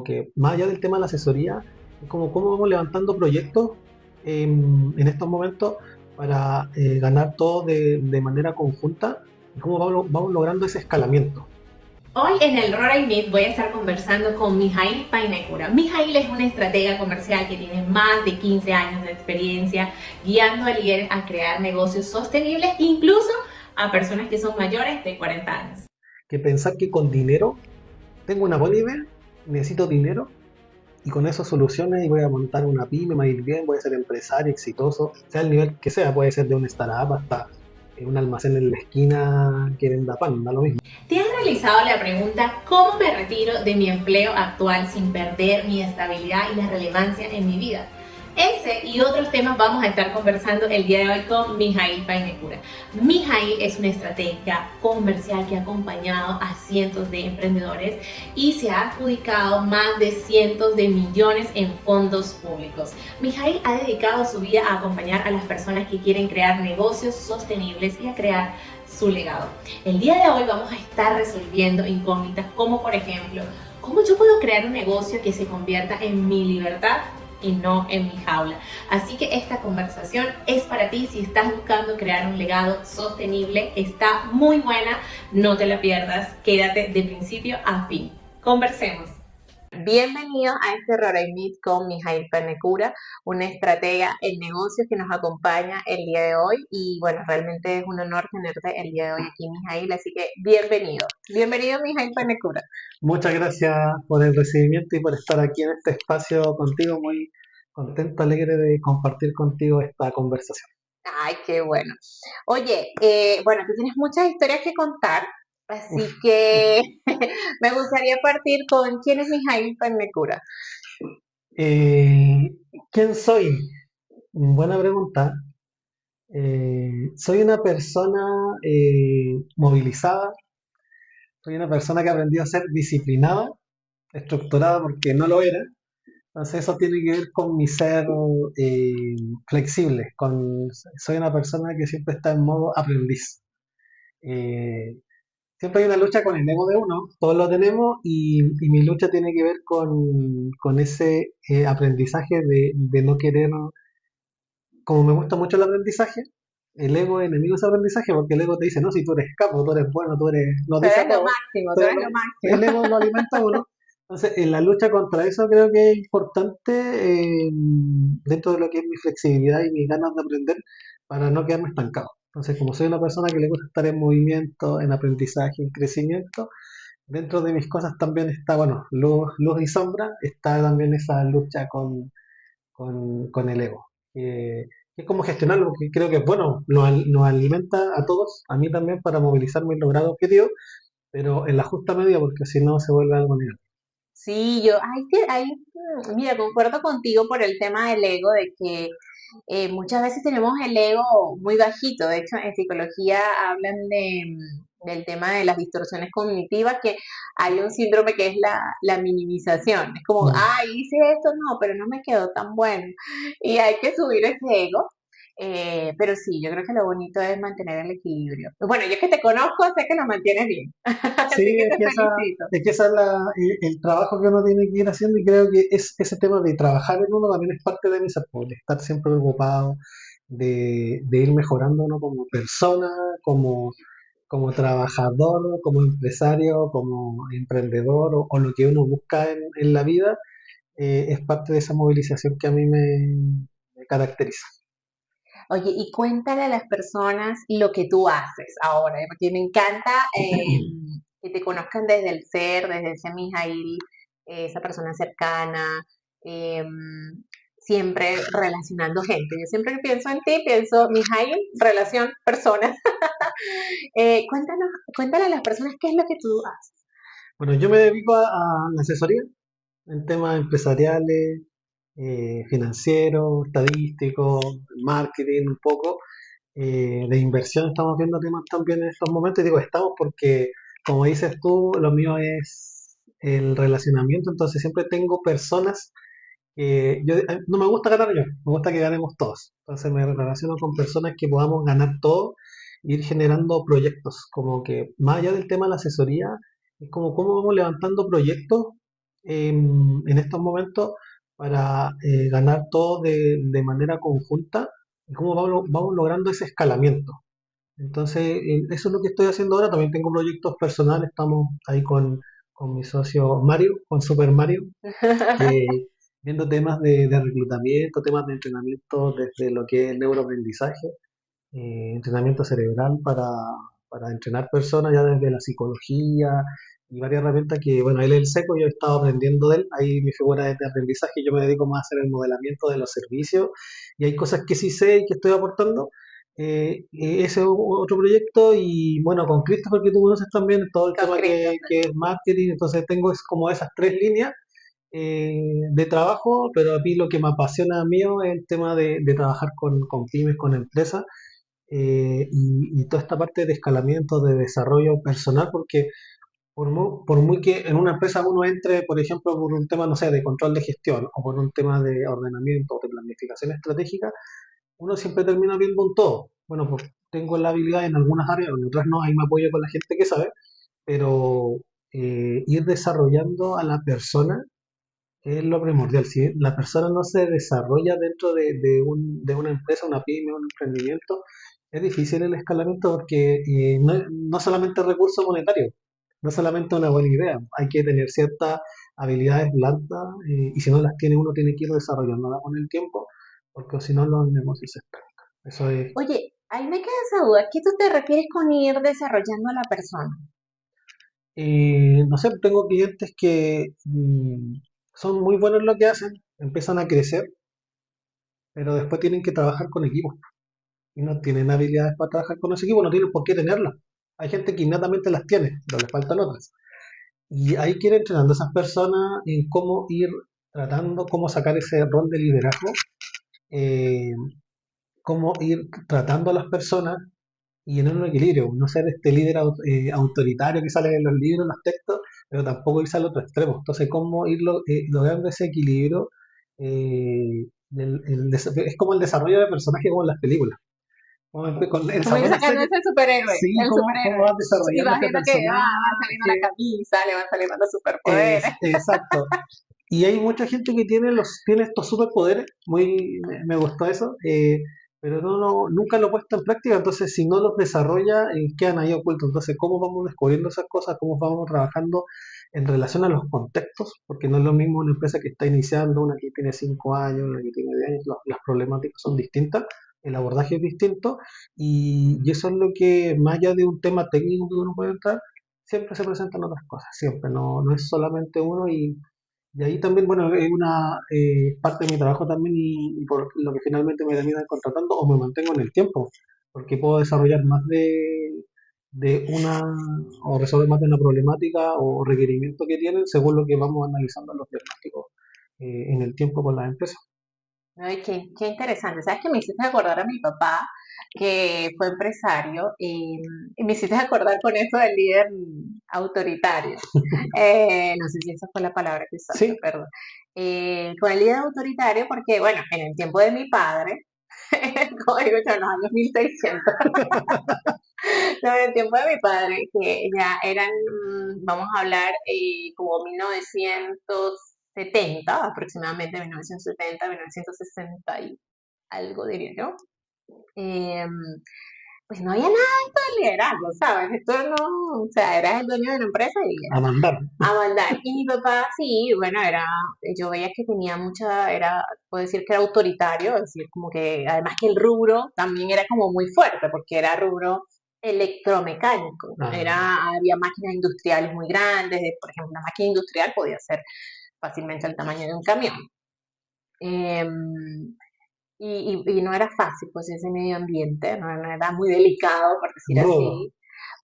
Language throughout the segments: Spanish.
como que más allá del tema de la asesoría, es como cómo vamos levantando proyectos en estos momentos para ganar todo de manera conjunta y cómo vamos logrando ese escalamiento. Hoy en el Rora Meet voy a estar conversando con Mijail Painecura. Mijail es una estratega comercial que tiene más de 15 años de experiencia guiando a líderes a crear negocios sostenibles, incluso a personas que son mayores de 40 años. Que pensar que con dinero tengo una buena idea, necesito dinero y con eso soluciones y voy a montar una pyme, me va a ir bien, voy a ser empresario exitoso, sea el nivel que sea, puede ser de una startup hasta un almacén en la esquina que venda pan, da lo mismo. ¿Te has realizado la pregunta cómo me retiro de mi empleo actual sin perder mi estabilidad y la relevancia en mi vida? Ese y otros temas vamos a estar conversando el día de hoy con Mijail Painecura. Mijail es una estratega comercial que ha acompañado a cientos de emprendedores y se ha adjudicado más de cientos de millones en fondos públicos. Mijail ha dedicado su vida a acompañar a las personas que quieren crear negocios sostenibles y a crear su legado. El día de hoy vamos a estar resolviendo incógnitas como, por ejemplo, ¿cómo yo puedo crear un negocio que se convierta en mi libertad y no en mi jaula? Así que esta conversación es para ti si estás buscando crear un legado sostenible. Está muy buena, no te la pierdas, quédate de principio a fin. Conversemos. Bienvenidos a este Rora Meet con Mijail Painecura, una estratega en negocios que nos acompaña el día de hoy. Y bueno, realmente es un honor tenerte el día de hoy aquí, Mijail, así que bienvenido. Bienvenido, Mijail Painecura. Muchas gracias por el recibimiento y por estar aquí en este espacio contigo, muy contento, alegre de compartir contigo esta conversación. Ay, qué bueno. Oye, bueno, tú tienes muchas historias que contar, así Uf, que me gustaría partir con quién es Mijail Painecura. eh, ¿Quién soy? Buena pregunta. Soy una persona movilizada, soy una persona que aprendió a ser disciplinada, estructurada porque no lo era. Entonces eso tiene que ver con mi ser eh, flexible, soy una persona que siempre está en modo aprendiz. Eh, Siempre hay una lucha con el ego de uno, todos lo tenemos y mi lucha tiene que ver con ese aprendizaje de no querer, como me gusta mucho el aprendizaje, el ego es enemigo de ese aprendizaje porque el ego te dice, no, si tú eres capo, tú eres bueno, tú eres, nos Tú dice a eres lo todos, máximo, tú pero eres lo el máximo. ego lo alimenta a uno. Entonces, en la lucha contra eso creo que es importante dentro de lo que es mi flexibilidad y mis ganas de aprender para no quedarme estancado. Entonces, como soy una persona que le gusta estar en movimiento, en aprendizaje, en crecimiento, dentro de mis cosas también está, bueno, luz y sombra, está también esa lucha con el ego. Que es como gestionarlo, porque creo que es bueno, nos alimenta a todos, a mí también, para movilizarme y lograr objetivos, pero en la justa medida, porque si no se vuelve algo negativo. Sí, mira, concuerdo contigo por el tema del ego, de que muchas veces tenemos el ego muy bajito. De hecho, en psicología hablan del tema de las distorsiones cognitivas, que hay un síndrome que es la minimización. Es como, Mm. hice esto, no, pero no me quedó tan bueno. Y hay que subir ese ego. Pero sí, yo creo que lo bonito es mantener el equilibrio. Bueno, yo que te conozco, sé que lo mantienes bien. Sí, Así que te felicito. es que esa es el trabajo que uno tiene que ir haciendo y creo que ese tema de trabajar en uno también es parte de mi ser, pues, de estar siempre preocupado, de ir mejorando uno como persona, como trabajador, como empresario, como emprendedor o lo que uno busca en la vida, es parte de esa movilización que a mí me caracteriza. Oye, y cuéntale a las personas lo que tú haces ahora, porque me encanta que te conozcan desde el ser, desde ese Mijail, esa persona cercana, eh, siempre relacionando gente. Yo siempre que pienso en ti, pienso Mijail, relación, persona. Cuéntale a las personas qué es lo que tú haces. Bueno, yo me dedico a la asesoría en temas empresariales, financieros, estadísticos, marketing un poco. De inversión estamos viendo temas también en estos momentos. Y digo estamos porque, como dices tú, lo mío es el relacionamiento, entonces siempre tengo personas que no me gusta ganar yo, me gusta que ganemos todos. Entonces me relaciono con personas que podamos ganar todos, e ir generando proyectos, como que más allá del tema de la asesoría, es como cómo vamos levantando proyectos en estos momentos para ganar todo de manera conjunta y cómo vamos logrando ese escalamiento. Entonces, eso es lo que estoy haciendo ahora. También tengo proyectos personales. Estamos ahí con mi socio Mario, con Super Mario, eh, viendo temas de reclutamiento, temas de entrenamiento desde lo que es el neuroaprendizaje, entrenamiento cerebral para entrenar personas ya desde la psicología y varias herramientas que, bueno, él es el seco, yo he estado aprendiendo de él, ahí mi figura es de aprendizaje, yo me dedico más a hacer el modelamiento de los servicios y hay cosas que sí sé y que estoy aportando. Ese es otro proyecto y bueno, con Christopher que tú conoces también, todo el Con tema Christopher. que es marketing, entonces tengo es como esas tres líneas de trabajo, pero a mí lo que me apasiona a mí es el tema de trabajar con pymes, con empresas y toda esta parte de escalamiento, de desarrollo personal, porque por muy que en una empresa uno entre, por ejemplo, por un tema, no sé, de control de gestión o por un tema de ordenamiento o de planificación estratégica, uno siempre termina viendo un todo. Bueno, pues tengo la habilidad en algunas áreas, en otras no, ahí me apoyo con la gente que sabe, pero ir desarrollando a la persona es lo primordial. Si la persona no se desarrolla dentro de una empresa, una pyme, un emprendimiento, es difícil el escalamiento porque no solamente recursos monetarios, no solamente una buena idea, hay que tener ciertas habilidades blandas y si no las tiene uno tiene que ir desarrollándolas con el tiempo porque si no los negocios se estancan. Eso es. Oye, ahí me queda esa duda. ¿Qué tú te refieres con ir desarrollando a la persona? No sé, tengo clientes que son muy buenos en lo que hacen, empiezan a crecer, pero después tienen que trabajar con equipos y no tienen habilidades para trabajar con ese equipo, no tienen por qué tenerlas. Hay gente que innatamente las tiene, pero les faltan otras. Y hay que ir entrenando a esas personas en cómo ir tratando, cómo sacar ese rol de liderazgo, eh, cómo ir tratando a las personas y en un equilibrio, no ser este líder autoritario que sale en los libros, en los textos, pero tampoco irse al otro extremo. Entonces, cómo ir logrando ese equilibrio, es como el desarrollo de personajes como en las películas. Con el Como ir desarrollo de la sacando serie, ese superhéroe, sí, el cómo superhéroe. vas Y desarrollando vas este viendo que va saliendo la personaje. camisa, le van saliendo los superpoderes. Exacto. Y hay mucha gente que tiene estos superpoderes, me gustó eso, pero nunca lo he puesto en práctica, entonces si no los desarrolla, quedan ahí ocultos. Entonces, ¿cómo vamos descubriendo esas cosas? ¿Cómo vamos trabajando en relación a los contextos? Porque no es lo mismo una empresa que está iniciando, una que tiene 5 años, una que tiene 10 años, las problemáticas son distintas, el abordaje es distinto, y eso es lo que, más allá de un tema técnico que uno puede entrar, siempre se presentan otras cosas, siempre, no es solamente uno y ahí también, bueno, es una parte de mi trabajo también y por lo que finalmente me terminan contratando o me mantengo en el tiempo, porque puedo desarrollar más de una o resolver más de una problemática o requerimiento que tienen según lo que vamos analizando en los diagnósticos en el tiempo con las empresas. Ay, qué interesante. ¿Sabes que me hiciste acordar a mi papá, que fue empresario, y me hiciste acordar con eso del líder autoritario? No sé si esa fue la palabra que usaste, Sí, perdón. Con el líder autoritario, porque, bueno, en el tiempo de mi padre, como digo yo, en los años 1600, no, en el tiempo de mi padre, que ya eran, vamos a hablar, como 1970, aproximadamente 1970, 1960 y algo, diría yo. Eh, pues no había nada de esto de liderazgo, ¿sabes? Esto no, o sea, eras el dueño de la empresa y a mandar. a mandar. Y mi papá, sí, bueno, yo veía que tenía mucha, puedo decir que era autoritario, es decir, como que, además que el rubro también era como muy fuerte, porque era rubro electromecánico, Ah, había máquinas industriales muy grandes, por ejemplo, una máquina industrial podía ser fácilmente el tamaño de un camión. Em, y no era fácil, pues ese medio ambiente, no era muy delicado, por decir rudo. así,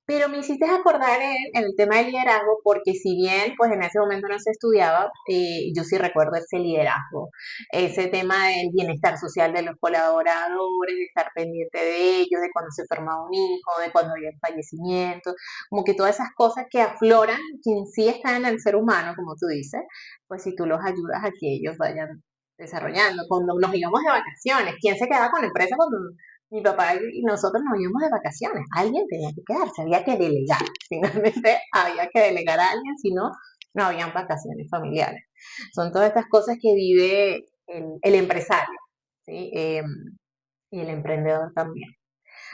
pero me hiciste acordar en el tema del liderazgo, porque si bien pues en ese momento no se estudiaba, yo sí recuerdo ese liderazgo, ese tema del bienestar social de los colaboradores, de estar pendiente de ellos, de cuando se formaba un hijo, de cuando había un fallecimiento, como que todas esas cosas que afloran, que en sí están en el ser humano, como tú dices, pues si tú los ayudas a que ellos vayan desarrollando. Cuando nos íbamos de vacaciones, ¿quién se quedaba con la empresa cuando mi papá y nosotros nos íbamos de vacaciones? Alguien tenía que quedarse, había que delegar. Finalmente había que delegar a alguien, si no, no habían vacaciones familiares. Son todas estas cosas que vive el empresario, ¿sí? Y el emprendedor también.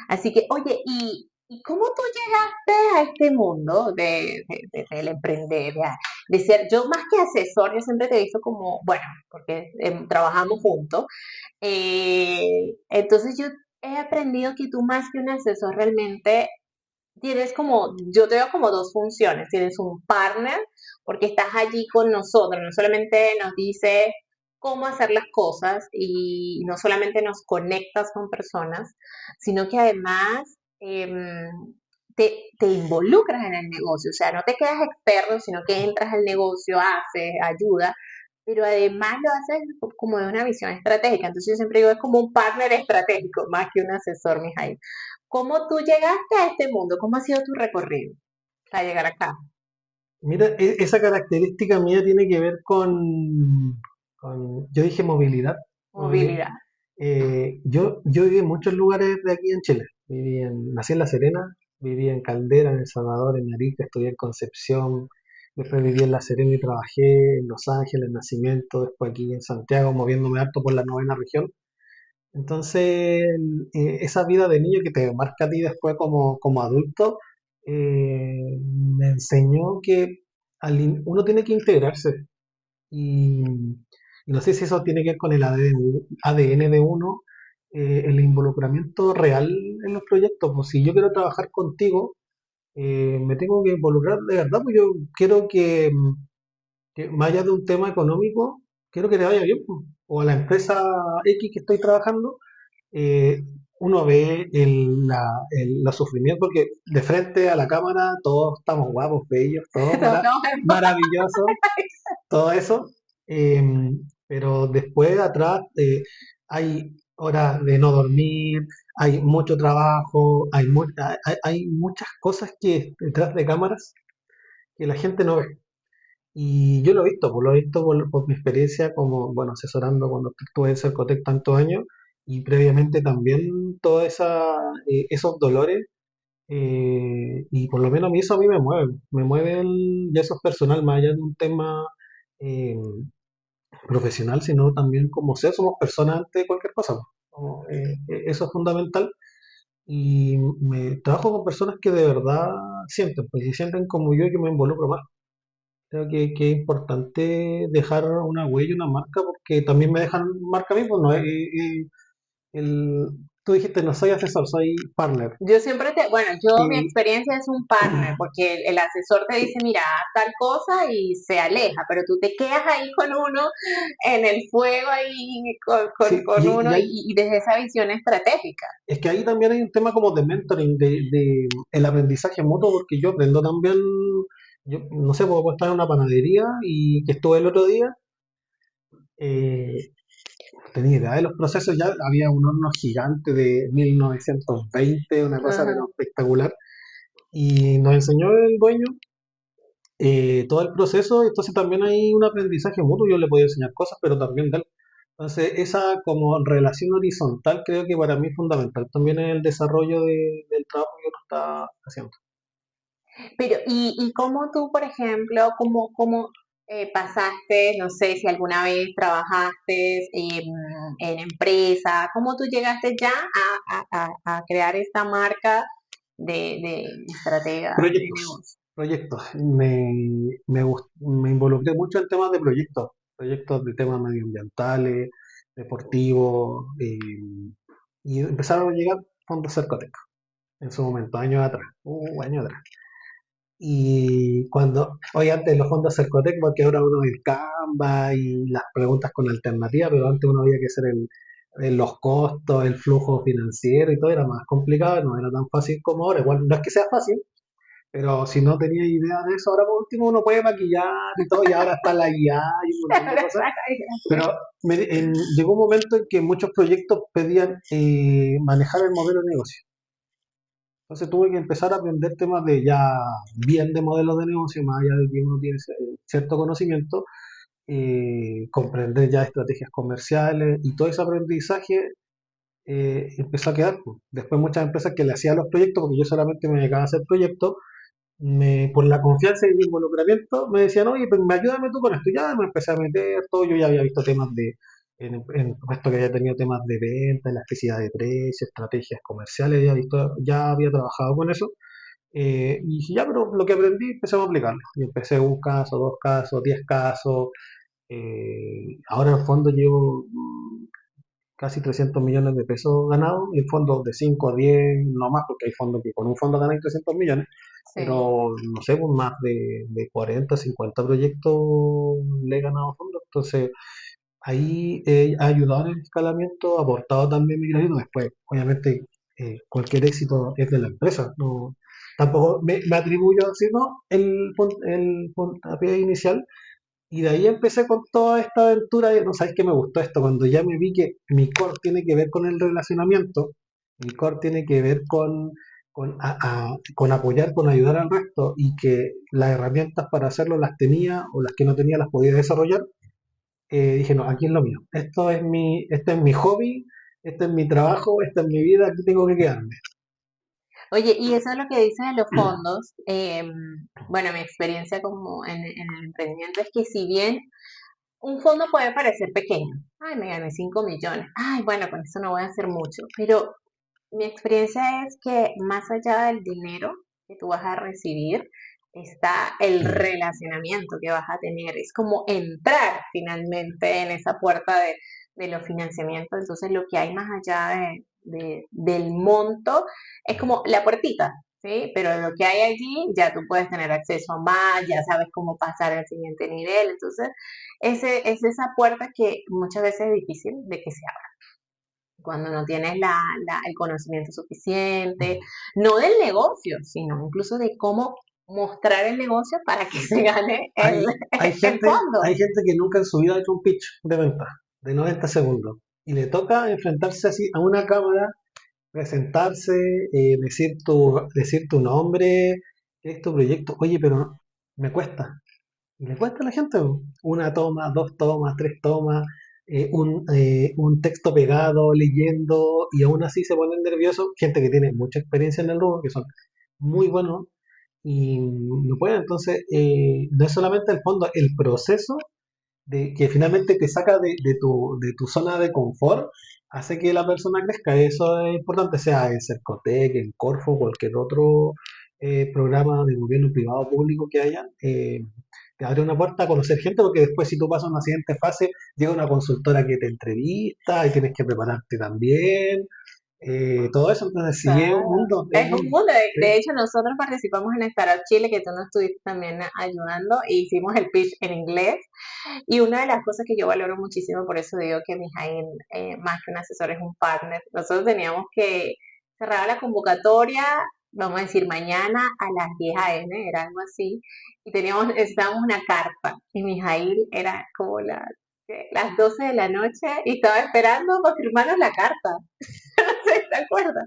Así que, oye, ¿y cómo tú llegaste a este mundo del emprender, de ser, yo más que asesor, yo siempre te he visto como, bueno, porque trabajamos juntos, entonces yo he aprendido que tú más que un asesor realmente tienes como, yo te veo como dos funciones. Tienes un partner porque estás allí con nosotros, no solamente nos dice cómo hacer las cosas y no solamente nos conectas con personas, sino que además te involucras en el negocio, o sea, no te quedas experto, sino que entras al negocio, haces, ayuda, pero además lo haces como de una visión estratégica. Entonces yo siempre digo, es como un partner estratégico, más que un asesor, Mijail. ¿Cómo tú llegaste a este mundo? ¿Cómo ha sido tu recorrido para llegar acá? Mira, esa característica mía tiene que ver yo dije movilidad, movilidad. Movilidad. Yo viví en muchos lugares de aquí en Chile. Nací en La Serena, viví en Caldera, en El Salvador, en Arica, estudié en Concepción, después viví en La Serena y trabajé en Los Ángeles, en Nacimiento, después aquí en Santiago, moviéndome harto por la novena región. Entonces, esa vida de niño que te marca a ti después como adulto, me enseñó que uno tiene que integrarse. Y, y no sé si eso tiene que ver con el ADN de uno, el involucramiento real en los proyectos. Pues si yo quiero trabajar contigo, me tengo que involucrar de verdad, pues yo quiero que más allá de un tema económico, quiero que te vaya bien, pues. O a la empresa X que estoy trabajando, eh, uno ve los sufrimientos, porque de frente a la cámara todos estamos guapos, bellos, todos No, no, maravillosos, todo eso, eh, pero después atrás hay horas de no dormir, hay mucho trabajo, hay muchas cosas que detrás de cámaras que la gente no ve. Y yo lo he visto, pues lo he visto por mi experiencia como, bueno, asesorando cuando estuve en Cercotec tantos años y previamente también todos esos dolores y por lo menos a mí eso a mí me mueve y eso es personal, más allá de un tema eh, profesional, sino también como ser, somos personas ante cualquier cosa, pues. Eso es fundamental y me trabajo con personas que de verdad sienten, pues si sienten como yo me involucro más. Creo que es importante dejar una huella, una marca, porque también me dejan marca a mí, pues no, el, tú dijiste, no soy asesor, soy partner. yo siempre bueno, yo mi Y experiencia es un partner, porque el asesor te dice, mira, haz tal cosa y se aleja, pero tú te quedas ahí con uno, en el fuego ahí, sí, con uno y desde esa visión estratégica. es que ahí también hay un tema como de mentoring, de el aprendizaje mutuo, porque yo aprendo también, yo no sé, puedo estar en una panadería y que estuve el otro día, no tenía idea de los procesos, ya había un horno gigante de 1920, una cosa Ajá. pero espectacular, y nos enseñó el dueño todo el proceso, entonces también hay un aprendizaje mutuo, yo le podía enseñar cosas, pero también de él. Entonces, esa como relación horizontal creo que para mí es fundamental también en el desarrollo del trabajo que uno está haciendo. Pero, y cómo tú, por ejemplo, cómo pasaste, no sé si alguna vez trabajaste en empresa, cómo tú llegaste ya a crear esta marca de estratega de Proyectos, negocio? proyectos. Me involucré mucho en temas de proyectos de temas medioambientales, deportivos, y empezaron a llegar fondos Cercotec en su momento, años atrás, años atrás. Y cuando, hoy antes los fondos Cercotec, porque ahora uno el Canva y las preguntas con alternativa, pero antes uno había que hacer los costos, el flujo financiero y todo era más complicado, no era tan fácil como ahora. Igual no es que sea fácil, pero si no tenía idea de eso, ahora por último uno puede maquillar y todo, y ahora está la IA y un montón de cosas. Pero llegó un momento en que muchos proyectos pedían manejar el modelo de negocio. Entonces tuve que empezar a aprender temas de ya bien de modelos de negocio, más allá de que uno tiene cierto conocimiento, comprender ya estrategias comerciales y todo ese aprendizaje empezó a quedar, pues. Después muchas empresas que le hacían los proyectos, porque yo solamente me dedicaba a hacer proyectos, por la confianza y el involucramiento, me decían, oye, pues ayúdame tú con esto. Ya me empecé a meter todo. Yo ya había visto temas en puesto que había tenido temas de venta, elasticidad de precios, estrategias comerciales, ya había trabajado con eso. Y dije, ya, pero lo que aprendí, empecé a aplicarlo. Y empecé un caso, dos casos, 10 casos. Ahora en el fondo llevo casi 300 millones de pesos ganados, y fondos de 5 10 no más, porque hay fondos que con un fondo ganan 300 millones, Sí. pero no sé, pues más de 40 50 proyectos le he ganado fondos. Entonces, ahí he ayudado en el escalamiento, aportado también mi granito. Después, obviamente, cualquier éxito es de la empresa. No, tampoco me atribuyo, sino el puntapié inicial, y de ahí empecé con toda esta aventura. Y no sabes que me gustó esto, cuando ya me vi que mi core tiene que ver con el relacionamiento, mi core tiene que ver con apoyar, con ayudar al resto, y que las herramientas para hacerlo las tenía, o las que no tenía las podía desarrollar. Dije, no, aquí es lo mío. Este es mi hobby, este es mi trabajo, esta es mi vida, aquí tengo que quedarme. Oye, y eso es lo que dices de los fondos. Bueno, mi experiencia como en el emprendimiento es que si bien un fondo puede parecer pequeño, ay, me gané 5 millones, ay, bueno, con eso no voy a hacer mucho, pero mi experiencia es que más allá del dinero que tú vas a recibir, está el relacionamiento que vas a tener. Es como entrar finalmente en esa puerta de los financiamientos. Entonces, lo que hay más allá del monto es como la puertita, ¿sí? Pero lo que hay allí, ya tú puedes tener acceso a más, ya sabes cómo pasar al siguiente nivel. Entonces, es esa puerta que muchas veces es difícil de que se abra cuando no tienes el conocimiento suficiente, no del negocio, sino incluso de cómo mostrar el negocio para que se gane Hay, hay el gente, hay fondo. gente que nunca en su vida ha hecho un pitch de venta de 90 segundos, y le toca enfrentarse así a una cámara, presentarse, decir tu nombre, qué es tu proyecto. Oye, pero me cuesta. Y le cuesta a la gente, po. Una toma, dos tomas, tres tomas, un texto pegado, leyendo, y aún así se ponen nerviosos. Gente que tiene mucha experiencia en el rubro, que son muy buenos, y no pueden. Entonces, no es solamente el fondo, el proceso que finalmente te saca de tu zona de confort, hace que la persona crezca. Eso es importante, sea en Cercotec, en Corfo, cualquier otro programa de gobierno privado o público que haya. Te abre una puerta a conocer gente, porque después, si tú pasas a una siguiente fase, llega una consultora que te entrevista y tienes que prepararte también. Todo eso. Entonces, sí, es un Claro. mundo, es un Es un mundo. mundo. Sí. De hecho, nosotros participamos en Startup Chile, que tú nos estuviste también ayudando, e hicimos el pitch en inglés. Y una de las cosas que yo valoro muchísimo, por eso digo que Mijail, más que un asesor, es un partner. Nosotros teníamos que cerrar la convocatoria, vamos a decir, mañana a las 10 a.m., era algo así, y necesitábamos una carta. Y Mijail era como las 12 de la noche y estaba esperando para firmarnos la carta. ¿Te acuerdas?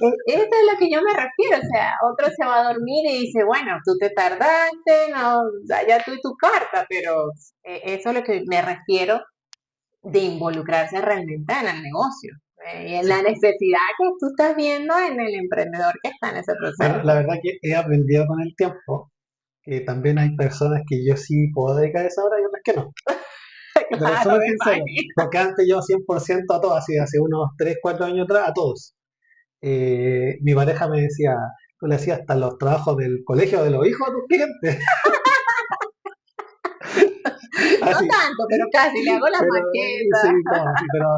Eso es a lo que yo me refiero, o sea, otro se va a dormir y dice, bueno, tú te tardaste, no, ya tú y tu carta, pero eso es a lo que me refiero de involucrarse realmente en el negocio y en la Sí. necesidad que tú estás viendo en el emprendedor que está en ese Bueno, la proceso. verdad que he aprendido con el tiempo que también hay personas que yo sí puedo dedicar esa hora y otras que no. Pero Claro, súper me sincero, imagino. porque antes yo 100% a todos, así hace unos 3 4 años atrás, a todos. Mi pareja me decía, tú le hacías hasta los trabajos del colegio de los hijos a tus clientes. No Así. tanto, pero casi, le hago las Pero sí, maquetas. no, sí, pero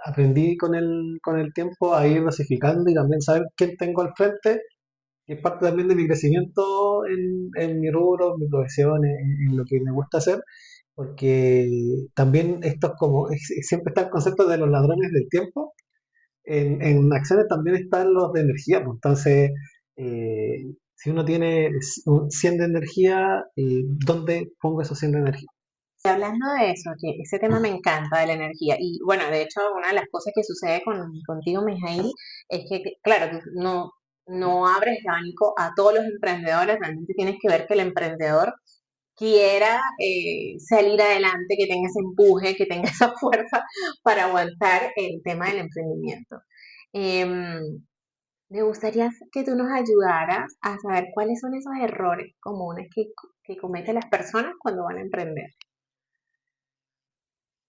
aprendí con el tiempo a ir dosificando, y también saber quién tengo al frente, que es parte también de mi crecimiento en mi rubro, en mi profesión, en lo que me gusta hacer. Porque también esto es como, siempre está el concepto de los ladrones del tiempo. En acciones también están los de energía, pues. Entonces, si uno tiene 100 de energía, ¿dónde pongo esos 100 de energía? Y hablando de eso, que ese tema me encanta de la energía. Y bueno, de hecho, una de las cosas que sucede contigo, Mijail, es que, claro, tú no abres el abanico a todos los emprendedores, realmente tienes que ver que el emprendedor quiera salir adelante, que tenga ese empuje, que tenga esa fuerza para aguantar el tema del emprendimiento. Em, Me gustaría que tú nos ayudaras a saber cuáles son esos errores comunes que cometen las personas cuando van a emprender.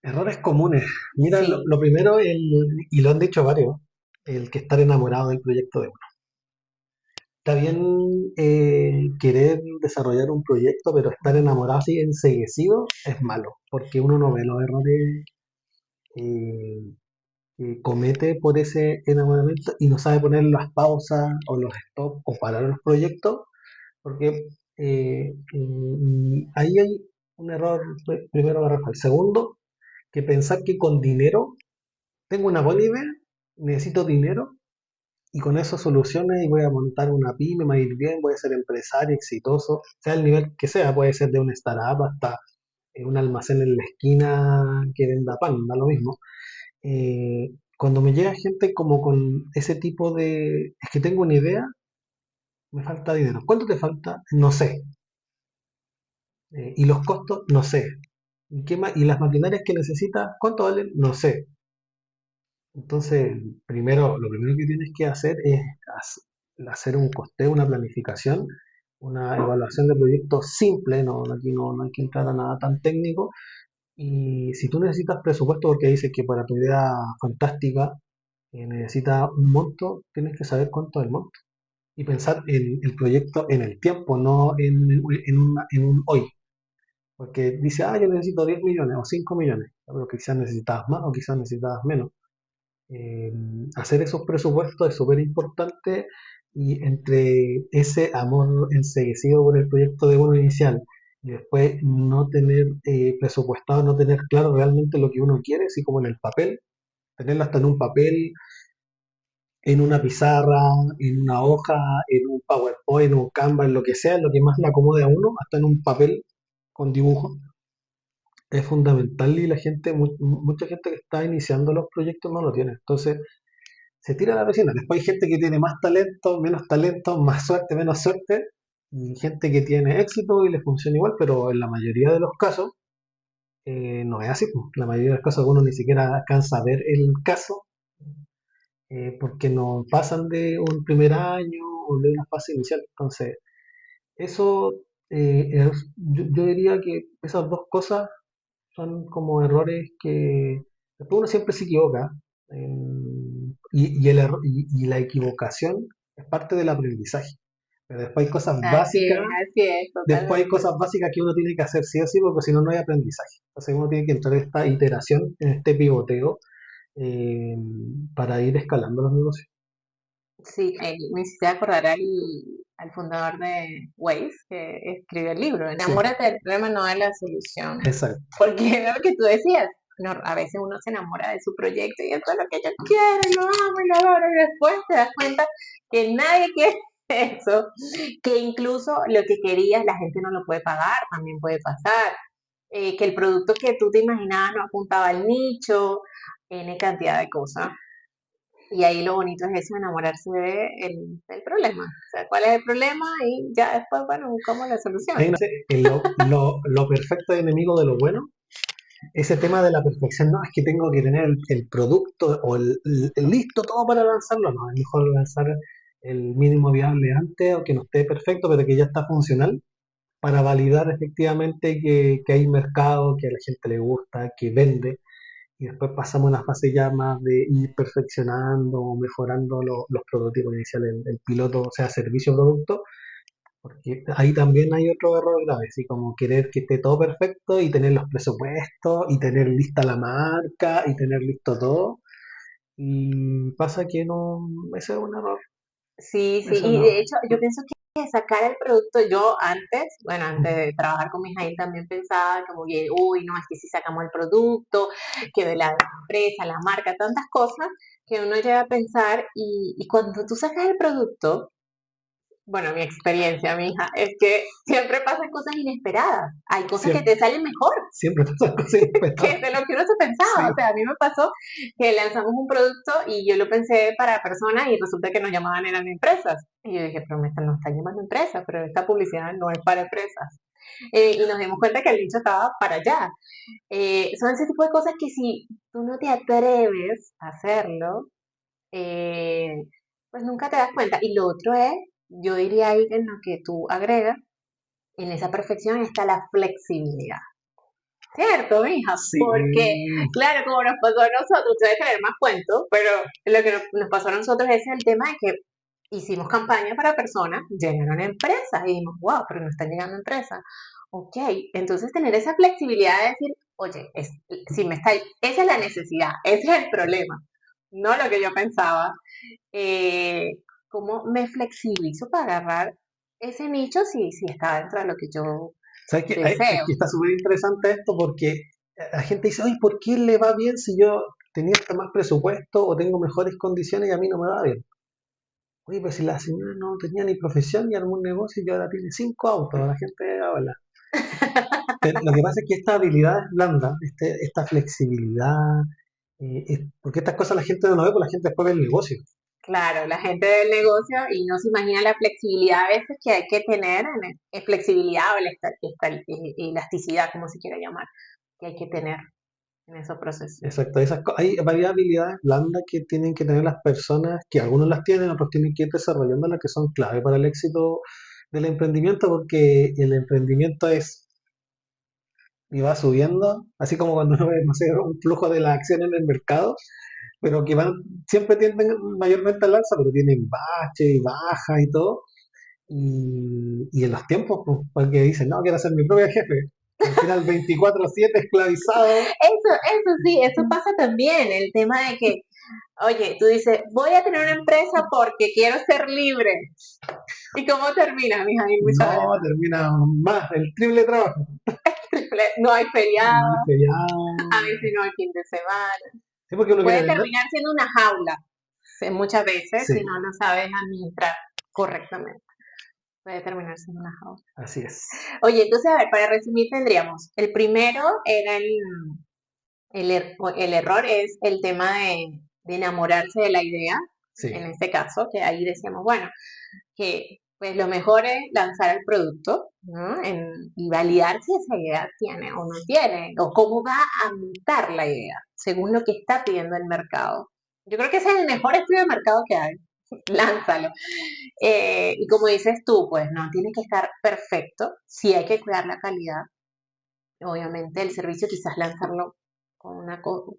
Errores comunes. Mira, Sí. lo primero, y lo han dicho varios, el que estar enamorado del proyecto de uno. Está bien querer desarrollar un proyecto, pero estar enamorado así, enceguecido, es malo, porque uno no ve los errores eh, que comete por ese enamoramiento y no sabe poner las pausas o los stops o parar los proyectos, porque ahí hay un error, primero garrafal. El segundo, que pensar que con dinero tengo una buena idea, necesito dinero y con eso soluciones y voy a montar una pyme, me va a ir bien, voy a ser empresario exitoso, sea el nivel que sea, puede ser de una startup hasta un almacén en la esquina que venda pan, da lo mismo. Cuando me llega gente como con ese tipo de, es que tengo una idea, me falta dinero. ¿Cuánto te falta? No sé. Y los costos, no sé. ¿Y qué más? ¿Y las maquinarias que necesitas, cuánto valen? No sé. Entonces, lo primero que tienes que hacer es hacer un costeo, una planificación, una evaluación de proyectos simple, aquí no hay que entrar a nada tan técnico. Y si tú necesitas presupuesto, porque dices que para tu idea fantástica necesitas un monto, tienes que saber cuánto es el monto. Y pensar en el proyecto en el tiempo, no en un hoy. Porque dice, yo necesito 10 millones o 5 millones, pero quizás necesitabas más o quizás necesitabas menos. Eh, Hacer esos presupuestos es súper importante y entre ese amor enseguecido por el proyecto de uno inicial y después no tener presupuestado, no tener claro realmente lo que uno quiere, así como en el papel, tenerlo hasta en un papel, en una pizarra, en una hoja, en un PowerPoint, en un Canva, en lo que sea, lo que más le acomode a uno, hasta en un papel con dibujo, es fundamental y mucha gente que está iniciando los proyectos no lo tiene. Entonces, se tira a la piscina. Después hay gente que tiene más talento, más suerte, menos suerte, y gente que tiene éxito y le funciona igual, pero en la mayoría de los casos no es así, pues. La mayoría de los casos uno ni siquiera alcanza a ver el caso porque no pasan de un primer año o de una fase inicial. Entonces, eso, yo diría que esas dos cosas son como errores que después uno siempre se equivoca y la equivocación es parte del aprendizaje. Pero Así es, después hay totalmente. cosas básicas que uno tiene que hacer sí o sí, porque si no, no hay aprendizaje. Entonces uno tiene que entrar en esta iteración, en este pivoteo, eh, para ir escalando los negocios. Sí, me hiciste acordar al fundador de Waze que escribió el libro, Sí, Enamórate del problema, no de la solución. exacto. Porque era lo que tú decías. No, a veces uno se enamora de su proyecto y esto es lo que yo quiero, y lo amo y lo adoro, y después te das cuenta que nadie quiere eso, que incluso lo que querías la gente no lo puede pagar, también puede pasar, que el producto que tú te imaginabas no apuntaba al nicho, N cantidad de cosas. Y ahí lo bonito es eso, enamorarse del problema. O sea, ¿cuál es el problema? Y ya después, bueno, buscamos la solución. Ahí no sé, lo perfecto es enemigo de lo bueno. Ese tema de la perfección, no, es que tengo que tener el producto o el listo todo para lanzarlo, no, es mejor lanzar el mínimo viable antes o que no esté perfecto, pero que ya está funcional para validar efectivamente que hay mercado, que a la gente le gusta, que vende, y después pasamos a una fase ya más de ir perfeccionando o mejorando los prototipos iniciales, el piloto, o sea, servicio o producto, porque ahí también hay otro error grave, así como querer que esté todo perfecto y tener los presupuestos y tener lista la marca y tener listo todo. Y pasa que no, ese es un error. Sí, sí, Eso y no. de hecho yo pienso que sacar el producto, yo antes, bueno, antes de trabajar con Mijail también pensaba como que, uy, no, es que si sacamos el producto, que de la empresa, la marca, tantas cosas que uno llega a pensar y cuando tú sacas el producto, bueno, mi experiencia, mi hija, es que siempre pasan cosas inesperadas. Hay cosas que Siempre, te salen mejor siempre pasan cosas que inesperadas. de lo que uno se pensaba. O Sí. sea, a mí me pasó que lanzamos un producto y yo lo pensé para personas y resulta que nos llamaban eran empresas. Y yo dije, pero nos están llamando empresas, pero esta publicidad no es para empresas. Y nos dimos cuenta que el nicho estaba para allá. Son ese tipo de cosas que si tú no te atreves a hacerlo, eh, pues nunca te das cuenta. Y lo otro es, yo diría ahí en lo que tú agregas, en esa perfección está la flexibilidad. ¿Cierto, hija? Porque, Sí, claro, como nos pasó a nosotros, ustedes tener más cuentos, pero lo que nos pasó a nosotros es el tema de que hicimos campaña para personas, llegaron empresas y dijimos, wow, pero no están llegando empresas. Ok, entonces tener esa flexibilidad de decir, oye, si me está, esa es la necesidad, ese es el problema, no lo que yo pensaba. Eh, ¿Cómo me flexibilizo para agarrar ese nicho si está dentro de lo que yo ¿sabes qué? Es deseo? que está súper interesante esto porque la gente dice, oye, ¿por qué le va bien si yo tenía hasta más presupuesto o tengo mejores condiciones y a mí no me va bien? Oye, pues si la señora no tenía ni profesión y armó un negocio y ahora tiene 5 autos, la gente habla. Pero lo que pasa es que esta habilidad es blanda, esta flexibilidad, porque estas cosas la gente no lo ve, porque la gente después ve el negocio. Claro, la gente del negocio y no se imagina la flexibilidad a veces que hay que tener, flexibilidad o elasticidad, como se quiera llamar, que hay que tener en esos procesos. Exacto, hay varias habilidades blandas que tienen que tener las personas, que algunos las tienen, otros tienen que ir desarrollándolas, que son clave para el éxito del emprendimiento, porque el emprendimiento es y va subiendo, así como cuando uno ve, no sé, un flujo de las acciones en el mercado, pero que van, siempre tienden mayormente al alza, pero tienen bache y baja y todo, y en los tiempos, pues, porque dicen, no, quiero ser mi propio jefe, y al final 24/7 esclavizado. Eso sí, eso pasa también, el tema de que, oye, tú dices, voy a tener una empresa porque quiero ser libre. ¿Y cómo termina, mija? Y muchas No, veces termina más, el triple de trabajo. no hay No hay feriado, a feriado. veces no hay fin de semana. Sí, porque uno quiere Puede vender. terminar siendo una jaula, muchas veces, Sí, si no lo sabes administrar correctamente. Puede terminar siendo una jaula. así es. Oye, entonces, a ver, para resumir, tendríamos, el primero era el error es el tema de enamorarse de la idea, Sí. en este caso, que ahí decíamos, bueno, que pues lo mejor es lanzar el producto, ¿no? Y validar si esa idea tiene o no tiene, o cómo va a montar la idea, según lo que está pidiendo el mercado. Yo creo que ese es el mejor estudio de mercado que hay. Lánzalo. Y como dices tú, pues no tiene que estar perfecto, sí hay que cuidar la calidad. Obviamente el servicio quizás lanzarlo con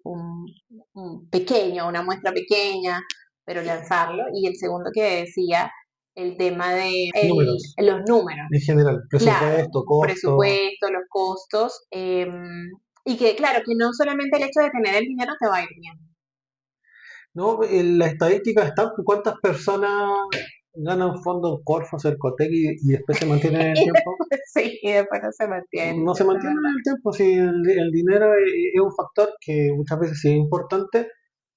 un pequeño, una muestra pequeña, pero lanzarlo. Y el segundo que decía, el tema de Números, los números. en general. Claro, Presupuesto, costo. presupuesto, los costos. Y que claro, que no solamente el hecho de tener el dinero te va a ir bien. No, en la estadística está cuántas personas ganan fondos Corfo, Cercotec y después se mantienen en el tiempo. Sí, y después no se mantiene, No eso se es mantienen verdad. en el tiempo, si el dinero es un factor que muchas veces sí es importante,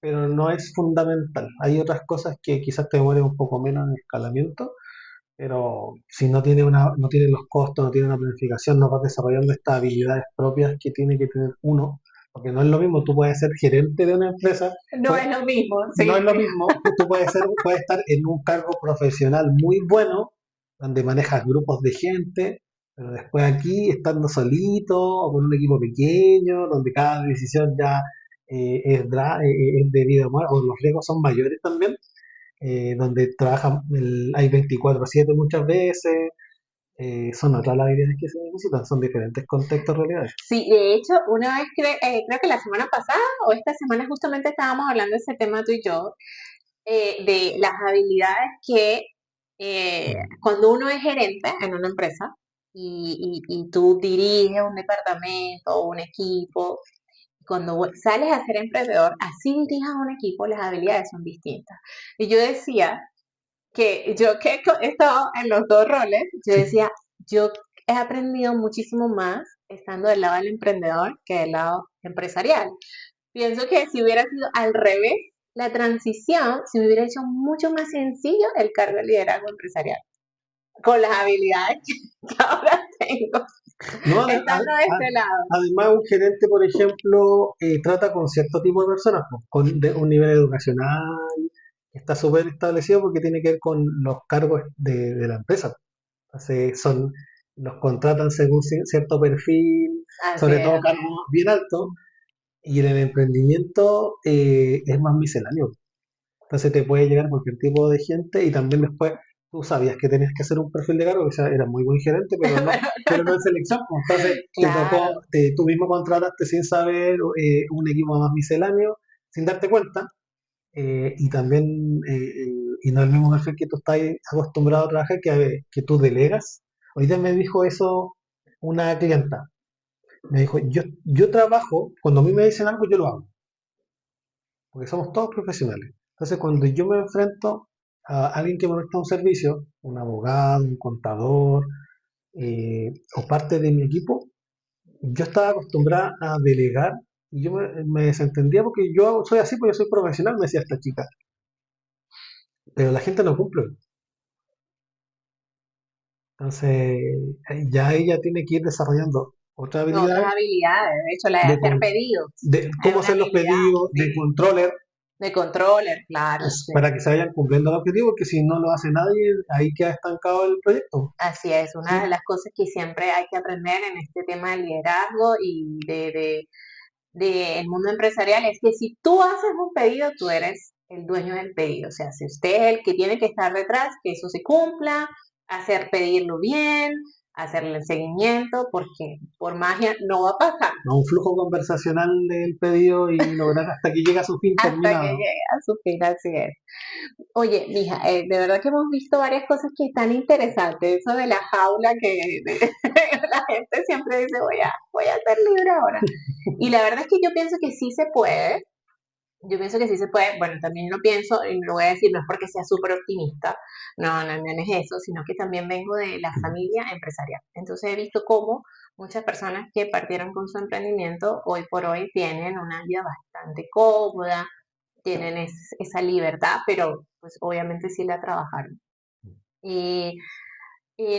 pero no es fundamental. Hay otras cosas que quizás te demoren un poco menos en escalamiento, pero si no tiene los costos, no tiene una planificación, no vas desarrollando estas habilidades propias que tiene que tener uno, porque no es lo mismo, tú puedes ser gerente de una empresa, No pues es lo mismo, no sí, es lo sí. mismo, tú puedes estar en un cargo profesional muy bueno, donde manejas grupos de gente, pero después aquí, estando solito o con un equipo pequeño, donde cada decisión ya es de vida o muerte, o los riesgos son mayores también, donde hay 24/7 muchas veces, son otras las habilidades que se necesitan, son diferentes contextos, realidades. Sí, de hecho, una vez creo que la semana pasada o esta semana justamente estábamos hablando de ese tema tú y yo, de las habilidades que cuando uno es gerente en una empresa y tú diriges un departamento o un equipo, cuando sales a ser emprendedor, así dirijas un equipo, las habilidades son distintas. Y yo decía que yo que he estado en los dos roles, yo Sí. decía, yo he aprendido muchísimo más estando del lado del emprendedor que del lado empresarial. Pienso que si hubiera sido al revés, la transición se me hubiera hecho mucho más sencillo el cargo de liderazgo empresarial, con las habilidades que ahora tengo, No, estando de este lado. además, un gerente, por ejemplo, trata con cierto tipo de personas, pues, con un nivel educacional que está súper establecido porque tiene que ver con los cargos de la empresa. Entonces, los contratan según cierto perfil, Así sobre es, todo así cargos bien altos, y en el emprendimiento es más misceláneo. Entonces te puede llegar cualquier tipo de gente y también después tú sabías que tenías que hacer un perfil de cargo, o sea, era muy buen gerente, pero no en selección. Pues. Entonces te tocó, Claro. tú mismo contrataste sin saber un equipo más misceláneo, sin darte cuenta, y también, y no es el mismo perfil que tú estás acostumbrado a trabajar, que tú delegas. Hoy día me dijo eso una clienta. Me dijo, yo trabajo, cuando a mí me dicen algo, yo lo hago, porque somos todos profesionales. Entonces, cuando yo me enfrento a alguien que me presta un servicio, un abogado, un contador, o parte de mi equipo, yo estaba acostumbrada a delegar y yo me desentendía porque yo soy así, porque yo soy profesional, me decía esta chica, pero la gente no cumple. Entonces, ya ella tiene que ir desarrollando otras Otras habilidades habilidades, de hecho, la de de, hacer pedidos de es cómo una hacer los habilidad, pedidos, de sí. controller, De controller, claro, sí. para que se vayan cumpliendo el objetivo, porque si no lo hace nadie, ahí queda estancado el proyecto. Así es, una de ¿Sí? las cosas que siempre hay que aprender en este tema de liderazgo y de el mundo empresarial es que si tú haces un pedido, tú eres el dueño del pedido. O sea, si usted es el que tiene que estar detrás, que eso se cumpla, hacer pedirlo bien, hacerle el seguimiento, porque por magia no va a pasar ¿No? Un flujo conversacional del pedido y lograr hasta que llegue a su fin hasta que terminado. llegue a su fin, así es. Oye, mija, de verdad que hemos visto varias cosas que están interesantes. Eso de la jaula la gente siempre dice, voy a ser libre ahora. Y la verdad es que yo pienso que sí se puede. Yo pienso que sí se puede. Bueno, también lo pienso, y lo voy a decir, no es porque sea súper optimista, no es eso, sino que también vengo de la familia empresarial. Entonces he visto cómo muchas personas que partieron con su emprendimiento hoy por hoy tienen una vida bastante cómoda, tienen esa libertad, pero pues obviamente sí la trabajaron. Y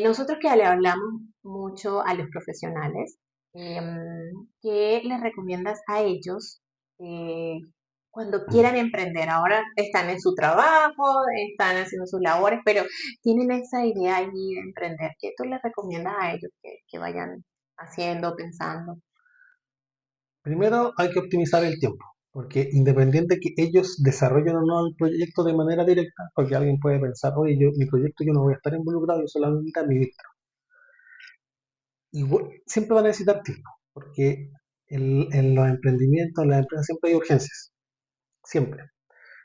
nosotros que le hablamos mucho a los profesionales, ¿qué les recomiendas a ellos cuando quieran emprender? Ahora están en su trabajo, están haciendo sus labores, pero tienen esa idea allí de emprender. ¿Qué tú les recomiendas a ellos que vayan haciendo, pensando? Primero hay que optimizar el tiempo, porque independiente que ellos desarrollen o no el proyecto de manera directa, porque alguien puede pensar, oye, mi proyecto yo no voy a estar involucrado, yo solamente administro. Y siempre va a necesitar tiempo, porque en los emprendimientos, en las empresas siempre hay urgencias, siempre.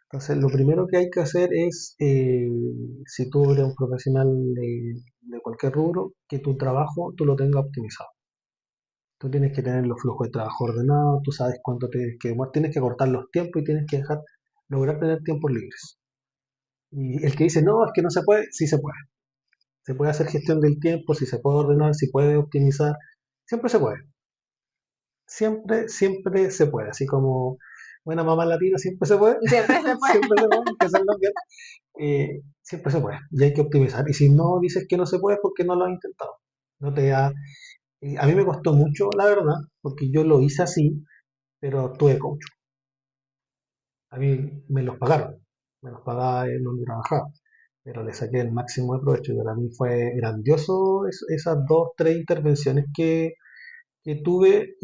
Entonces, lo primero que hay que hacer es, si tú eres un profesional de cualquier rubro, que tu trabajo tú lo tengas optimizado. Tú tienes que tener los flujos de trabajo ordenados, tú sabes cuánto tienes que demorar, tienes que cortar los tiempos y tienes que lograr tener tiempos libres. Y el que dice, no, es que no se puede, sí se puede. Se puede hacer gestión del tiempo, si se puede ordenar, si puede optimizar, siempre se puede. Siempre, siempre se puede. Así como buena mamá latina, siempre se puede, Siempre se puede. siempre se puede, hay que hacerlo bien. Siempre se puede y hay que optimizar. Y si no dices que no se puede, es porque no lo has intentado. No te ha, a mí me costó mucho, la verdad, porque yo lo hice así, pero tuve coach. A mí me los pagaba en donde trabajaba, pero le saqué el máximo de provecho y para mí fue grandioso esas dos, tres intervenciones que tuve,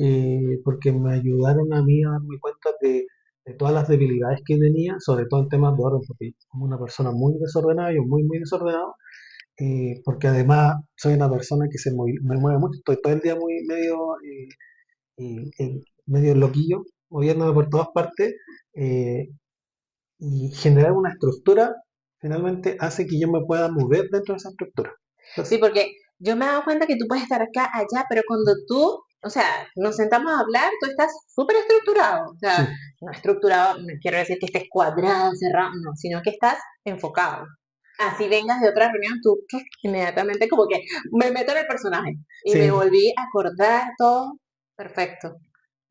porque me ayudaron a mí a darme cuenta de todas las debilidades que tenía, sobre todo en temas de orden, porque como una persona muy desordenada, yo muy, muy desordenado, porque además soy una persona que me mueve mucho, estoy todo el día muy medio loquillo, moviéndome por todas partes, eh, y generar una estructura finalmente hace que yo me pueda mover dentro de esa estructura. Sí, Entonces, porque yo me he dado cuenta que tú puedes estar acá, allá, pero cuando tú, o sea, nos sentamos a hablar, tú estás súper estructurado. O sea, sí, no estructurado, no quiero decir que estés cuadrado, cerrado, no, sino que estás enfocado. Así vengas de otra reunión, tú inmediatamente como que me meto en el personaje y me sí, volví a acordar todo. Perfecto.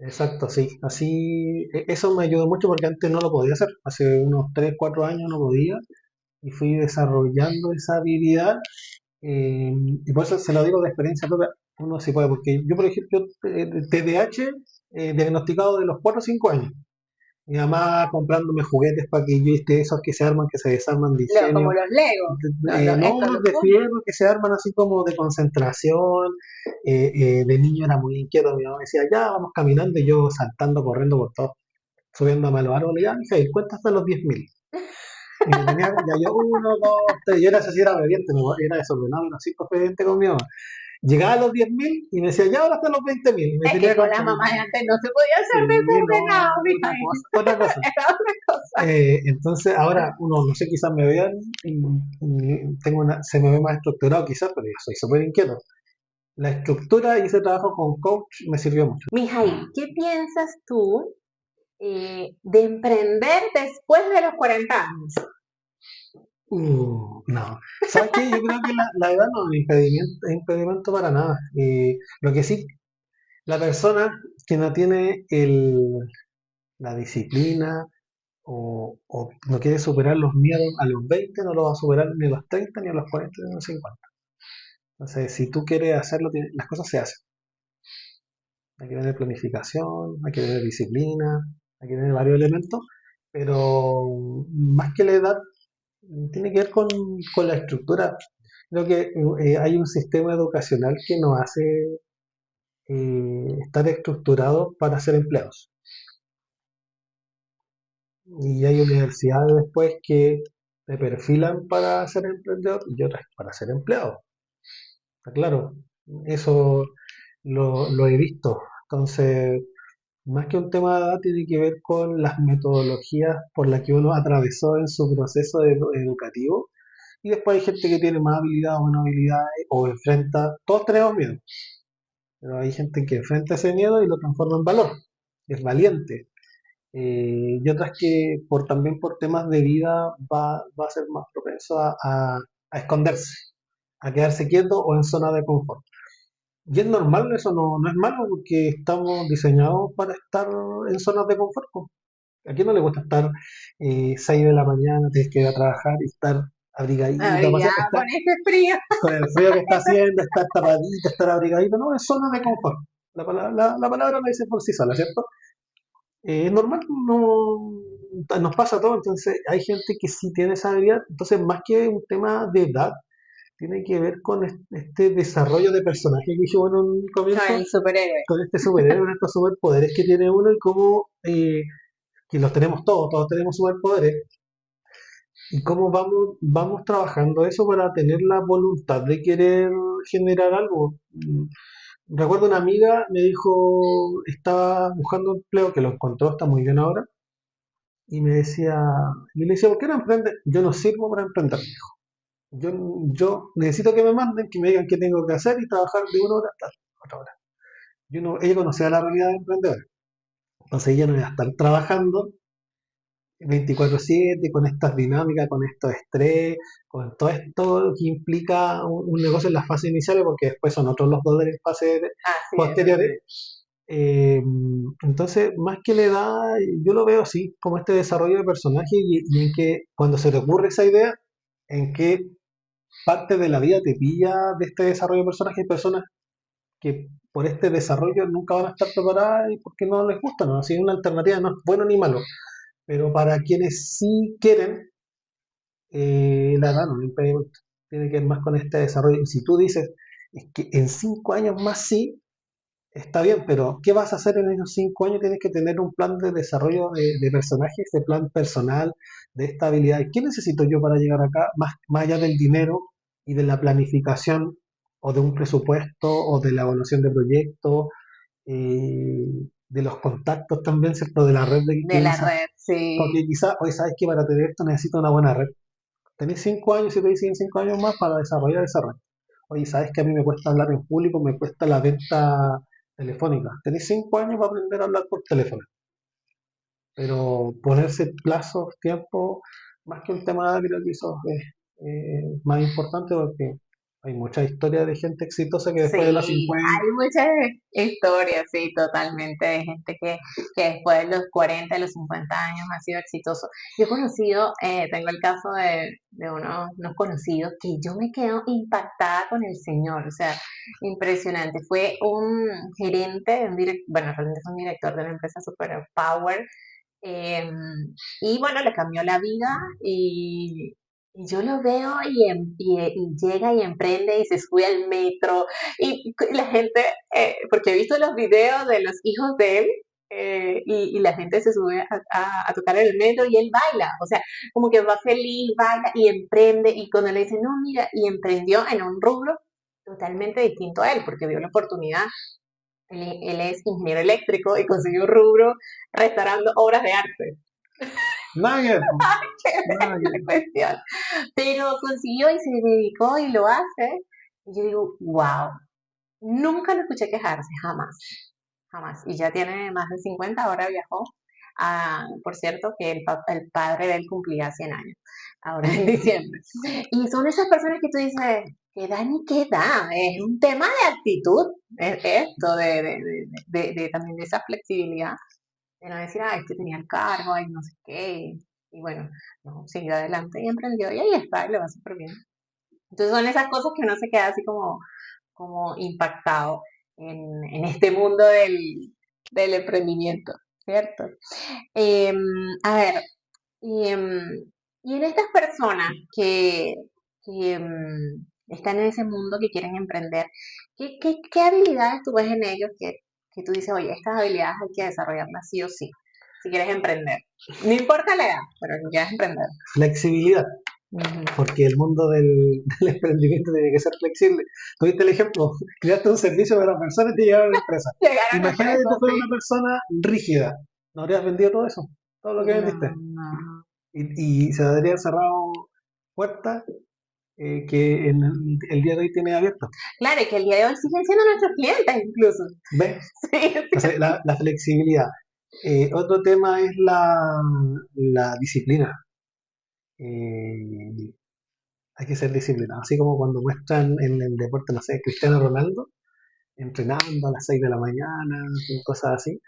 exacto, sí. Así, eso me ayudó mucho porque antes no lo podía hacer. Hace unos 3 4 años no podía y fui desarrollando esa habilidad, y por eso se lo digo de experiencia propia, uno sí puede, porque yo, por ejemplo, TDAH, diagnosticado de los 4 o 5 años. Mi mamá comprándome juguetes para que yo esté esos que se arman, que se desarman de Como ingenio. los Legos, No esto, unos de fierro que se arman así como de concentración. De niño era muy inquieto. Mi mamá decía, ya vamos caminando y yo saltando, corriendo por todo, subiéndome a los árboles. Ya, Mijail, cuenta hasta los 10.000. Y me tenía, ya yo, uno, dos, tres, yo era así, era obediente, era desordenado, era así, obediente con mi mamá. Llegaba a los 10.000 y me decía, ya ahora hasta los 20.000, y me Es tenía que que con las contar. mamás de antes no se podía Sí, hacer no, desordenado, mija. otra cosa, otra cosa. Era otra cosa. Entonces ahora uno, no sé, quizás me vean y tengo se me ve más estructurado quizás, pero yo soy súper inquieto. La estructura y ese trabajo con coach me sirvió mucho. Mijail, ¿qué piensas tú de emprender después de los 40 años? No. ¿Sabes qué? Yo creo que la edad no es impedimento para nada. Lo que sí, la persona que no tiene la disciplina o no quiere superar los miedos a los 20, no lo va a superar ni a los 30, ni a los 40, ni a los 50. Entonces, si tú quieres hacerlo, las cosas se hacen. Hay que tener planificación, hay que tener disciplina, hay que tener varios elementos, pero más que la edad, tiene que ver con la estructura. Creo que hay un sistema educacional que nos hace estar estructurados para ser empleados. Y hay universidades después que te perfilan para ser emprendedor y otras para ser empleado. Está claro, eso lo he visto. Entonces, más que un tema de edad, tiene que ver con las metodologías por las que uno atravesó en su proceso educativo. Y después hay gente que tiene más habilidad o menos habilidad o enfrenta, todos tenemos miedo, pero hay gente que enfrenta ese miedo y lo transforma en valor, es valiente. Y otras que también por temas de vida va a ser más propenso a esconderse, a quedarse quieto o en zona de confort. Y es normal, eso no es malo porque estamos diseñados para estar en zonas de confort. Po. ¿A quién no le gusta estar 6 de la mañana, tienes que ir a trabajar y estar abrigadito, Ay, ya, estar con este frío. con el frío que está haciendo, estar tapadito, estar abrigadito? No, es zona de confort. La palabra lo dice por sí sola, ¿cierto? Es normal, no, nos pasa a todos, entonces hay gente que sí tiene esa habilidad, entonces más que un tema de edad, tiene que ver con este desarrollo de personaje que hizo en un Con comienzo, el superhéroe. con este superhéroe, con estos superpoderes que tiene uno y cómo, que los tenemos todos tenemos superpoderes, y cómo vamos trabajando eso para tener la voluntad de querer generar algo. Recuerdo una amiga me dijo, estaba buscando empleo, que lo encontró, está muy bien ahora, y me decía, y le decía, ¿por qué no emprende? Yo no sirvo para emprender, me dijo. Yo necesito que me manden, que me digan qué tengo que hacer y trabajar de una hora hasta otra hora. Ella conocía la realidad de emprendedor. Entonces ella no iba a estar trabajando 24/7 con estas dinámicas, con estos estrés, con todo esto que implica un negocio en las fases iniciales, porque después son otros los dólares en fases Así es. posteriores. Eh, entonces, más que la edad, yo lo veo así, como este desarrollo de personaje y en que cuando se te ocurre esa idea, en qué parte de la vida te pilla de este desarrollo de personaje, hay personas que por este desarrollo nunca van a estar preparadas y porque no les gusta, ¿no? Así una alternativa no es bueno ni malo, pero para quienes sí quieren, la edad no es un impedimento, tiene que ver más con este desarrollo. Y si tú dices, es que en 5 años más sí, está bien, pero ¿qué vas a hacer en esos 5 años? Tienes que tener un plan de desarrollo de personajes, de plan personal, de estabilidad. ¿Qué necesito yo para llegar acá? Más allá del dinero y de la planificación o de un presupuesto o de la evaluación de proyectos, de los contactos también, ¿cierto? De la red de De que la quizás, red, sí. porque quizás hoy sabes que para tener esto necesito una buena red. Tenés 5 años y te dicen 5 años más para desarrollar esa red. Oye, sabes que a mí me cuesta hablar en público, me cuesta la venta telefónica. Tenés 5 años para aprender a hablar por teléfono. Pero ponerse plazos, tiempo, más que un tema de edad, creo que eso es más importante porque hay mucha historia de gente exitosa que después de los Sí, 50. hay muchas historias, sí, totalmente, de gente que después de los 40, de los 50 años ha sido exitoso. Yo he conocido, tengo el caso de unos conocidos que yo me quedo impactada con el señor, o sea, impresionante. Fue un gerente, bueno, realmente es un director de una empresa Super Power, eh, y bueno, le cambió la vida y yo lo veo y llega y emprende y se sube al metro y la gente, porque he visto los videos de los hijos de él y la gente se sube a tocar en el metro y él baila, o sea, como que va feliz, baila y emprende, y cuando le dicen, no, mira, y emprendió en un rubro totalmente distinto a él, porque vio la oportunidad. Él es ingeniero eléctrico y consiguió un rubro restaurando obras de arte. Nada que ver, po, ¡Qué nada que ver. cuestión! Pero consiguió y se dedicó y lo hace. Y yo digo, wow, nunca lo escuché quejarse, jamás, jamás. Y ya tiene más de 50, ahora viajó. Por cierto, que el padre de él cumplía 100 años, ahora en diciembre. Y son esas personas que tú dices, ¿qué da ni qué da? Es un tema de actitud, es esto, también de esa flexibilidad, de no decir, ah, este tenía el cargo, y no sé qué. Y bueno, no, siguió adelante y emprendió, y ahí está, y le va súper bien. Entonces son esas cosas que uno se queda así como impactado en este mundo del emprendimiento, ¿cierto? Em, a ver, y, y en estas personas que están en ese mundo, que quieren emprender, ¿qué habilidades tú ves en ellos que tú dices, oye, estas habilidades hay que desarrollarlas sí o sí, si quieres emprender? No importa la edad, pero si quieres emprender. Flexibilidad, Ujú. porque el mundo del emprendimiento tiene que ser flexible. Tuviste el ejemplo, creaste un servicio para las personas y te llevaron a la empresa. Llegaron a Imagínate que tú empresa, fueras sí. una persona rígida, no habrías vendido todo eso, todo lo que No, vendiste. no. Y se habrían cerrado puertas que en el día de hoy tiene abiertas. Claro, y que el día de hoy siguen siendo nuestros clientes incluso. ¿Ves? Sí, Entonces, sí. la flexibilidad. Otro tema es la disciplina. Eh, hay que ser disciplinado. Así como cuando muestran en el deporte, no sé, Cristiano Ronaldo, entrenando a las 6 de la mañana, y cosas así.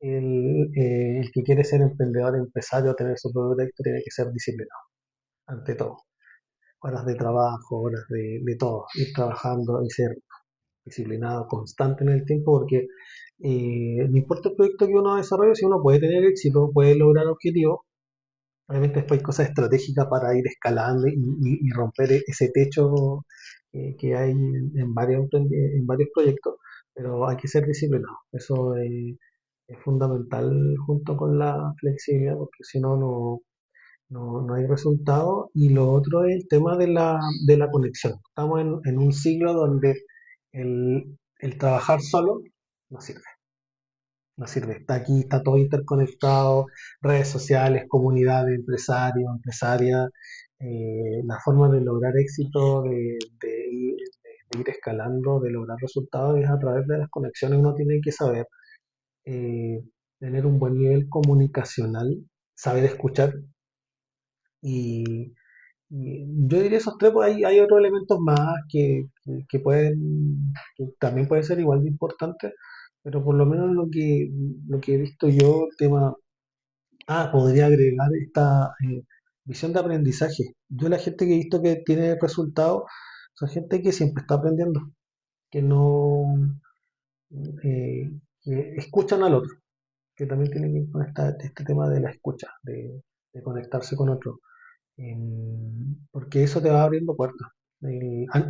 El que quiere ser emprendedor, empresario, tener su propio proyecto, tiene que ser disciplinado, ante todo. Horas de trabajo, horas de todo, ir trabajando y ser disciplinado, constante en el tiempo, porque no importa el proyecto que uno desarrolle, si uno puede tener éxito, puede lograr objetivos, obviamente después hay cosas estratégicas para ir escalando y romper ese techo que hay en varios proyectos, pero hay que ser disciplinado. Eso es fundamental junto con la flexibilidad, porque si no, no hay resultado. Y lo otro es el tema de la conexión. Estamos en un siglo donde el trabajar solo no sirve. No sirve. Está aquí, está todo interconectado, redes sociales, comunidades, empresarios, empresarias. La forma de lograr éxito, de ir escalando, de lograr resultados es a través de las conexiones. Uno tiene que saber eh, tener un buen nivel comunicacional, saber escuchar y, yo diría esos tres, pues hay otros elementos más que también pueden ser igual de importantes, pero por lo menos lo que he visto yo, tema, podría agregar esta visión de aprendizaje. Yo la gente que he visto que tiene resultados, son gente que siempre está aprendiendo, que no, eh, que escuchan al otro, que también tiene que ver con este tema de la escucha, de conectarse con otro. Porque eso te va abriendo puertas.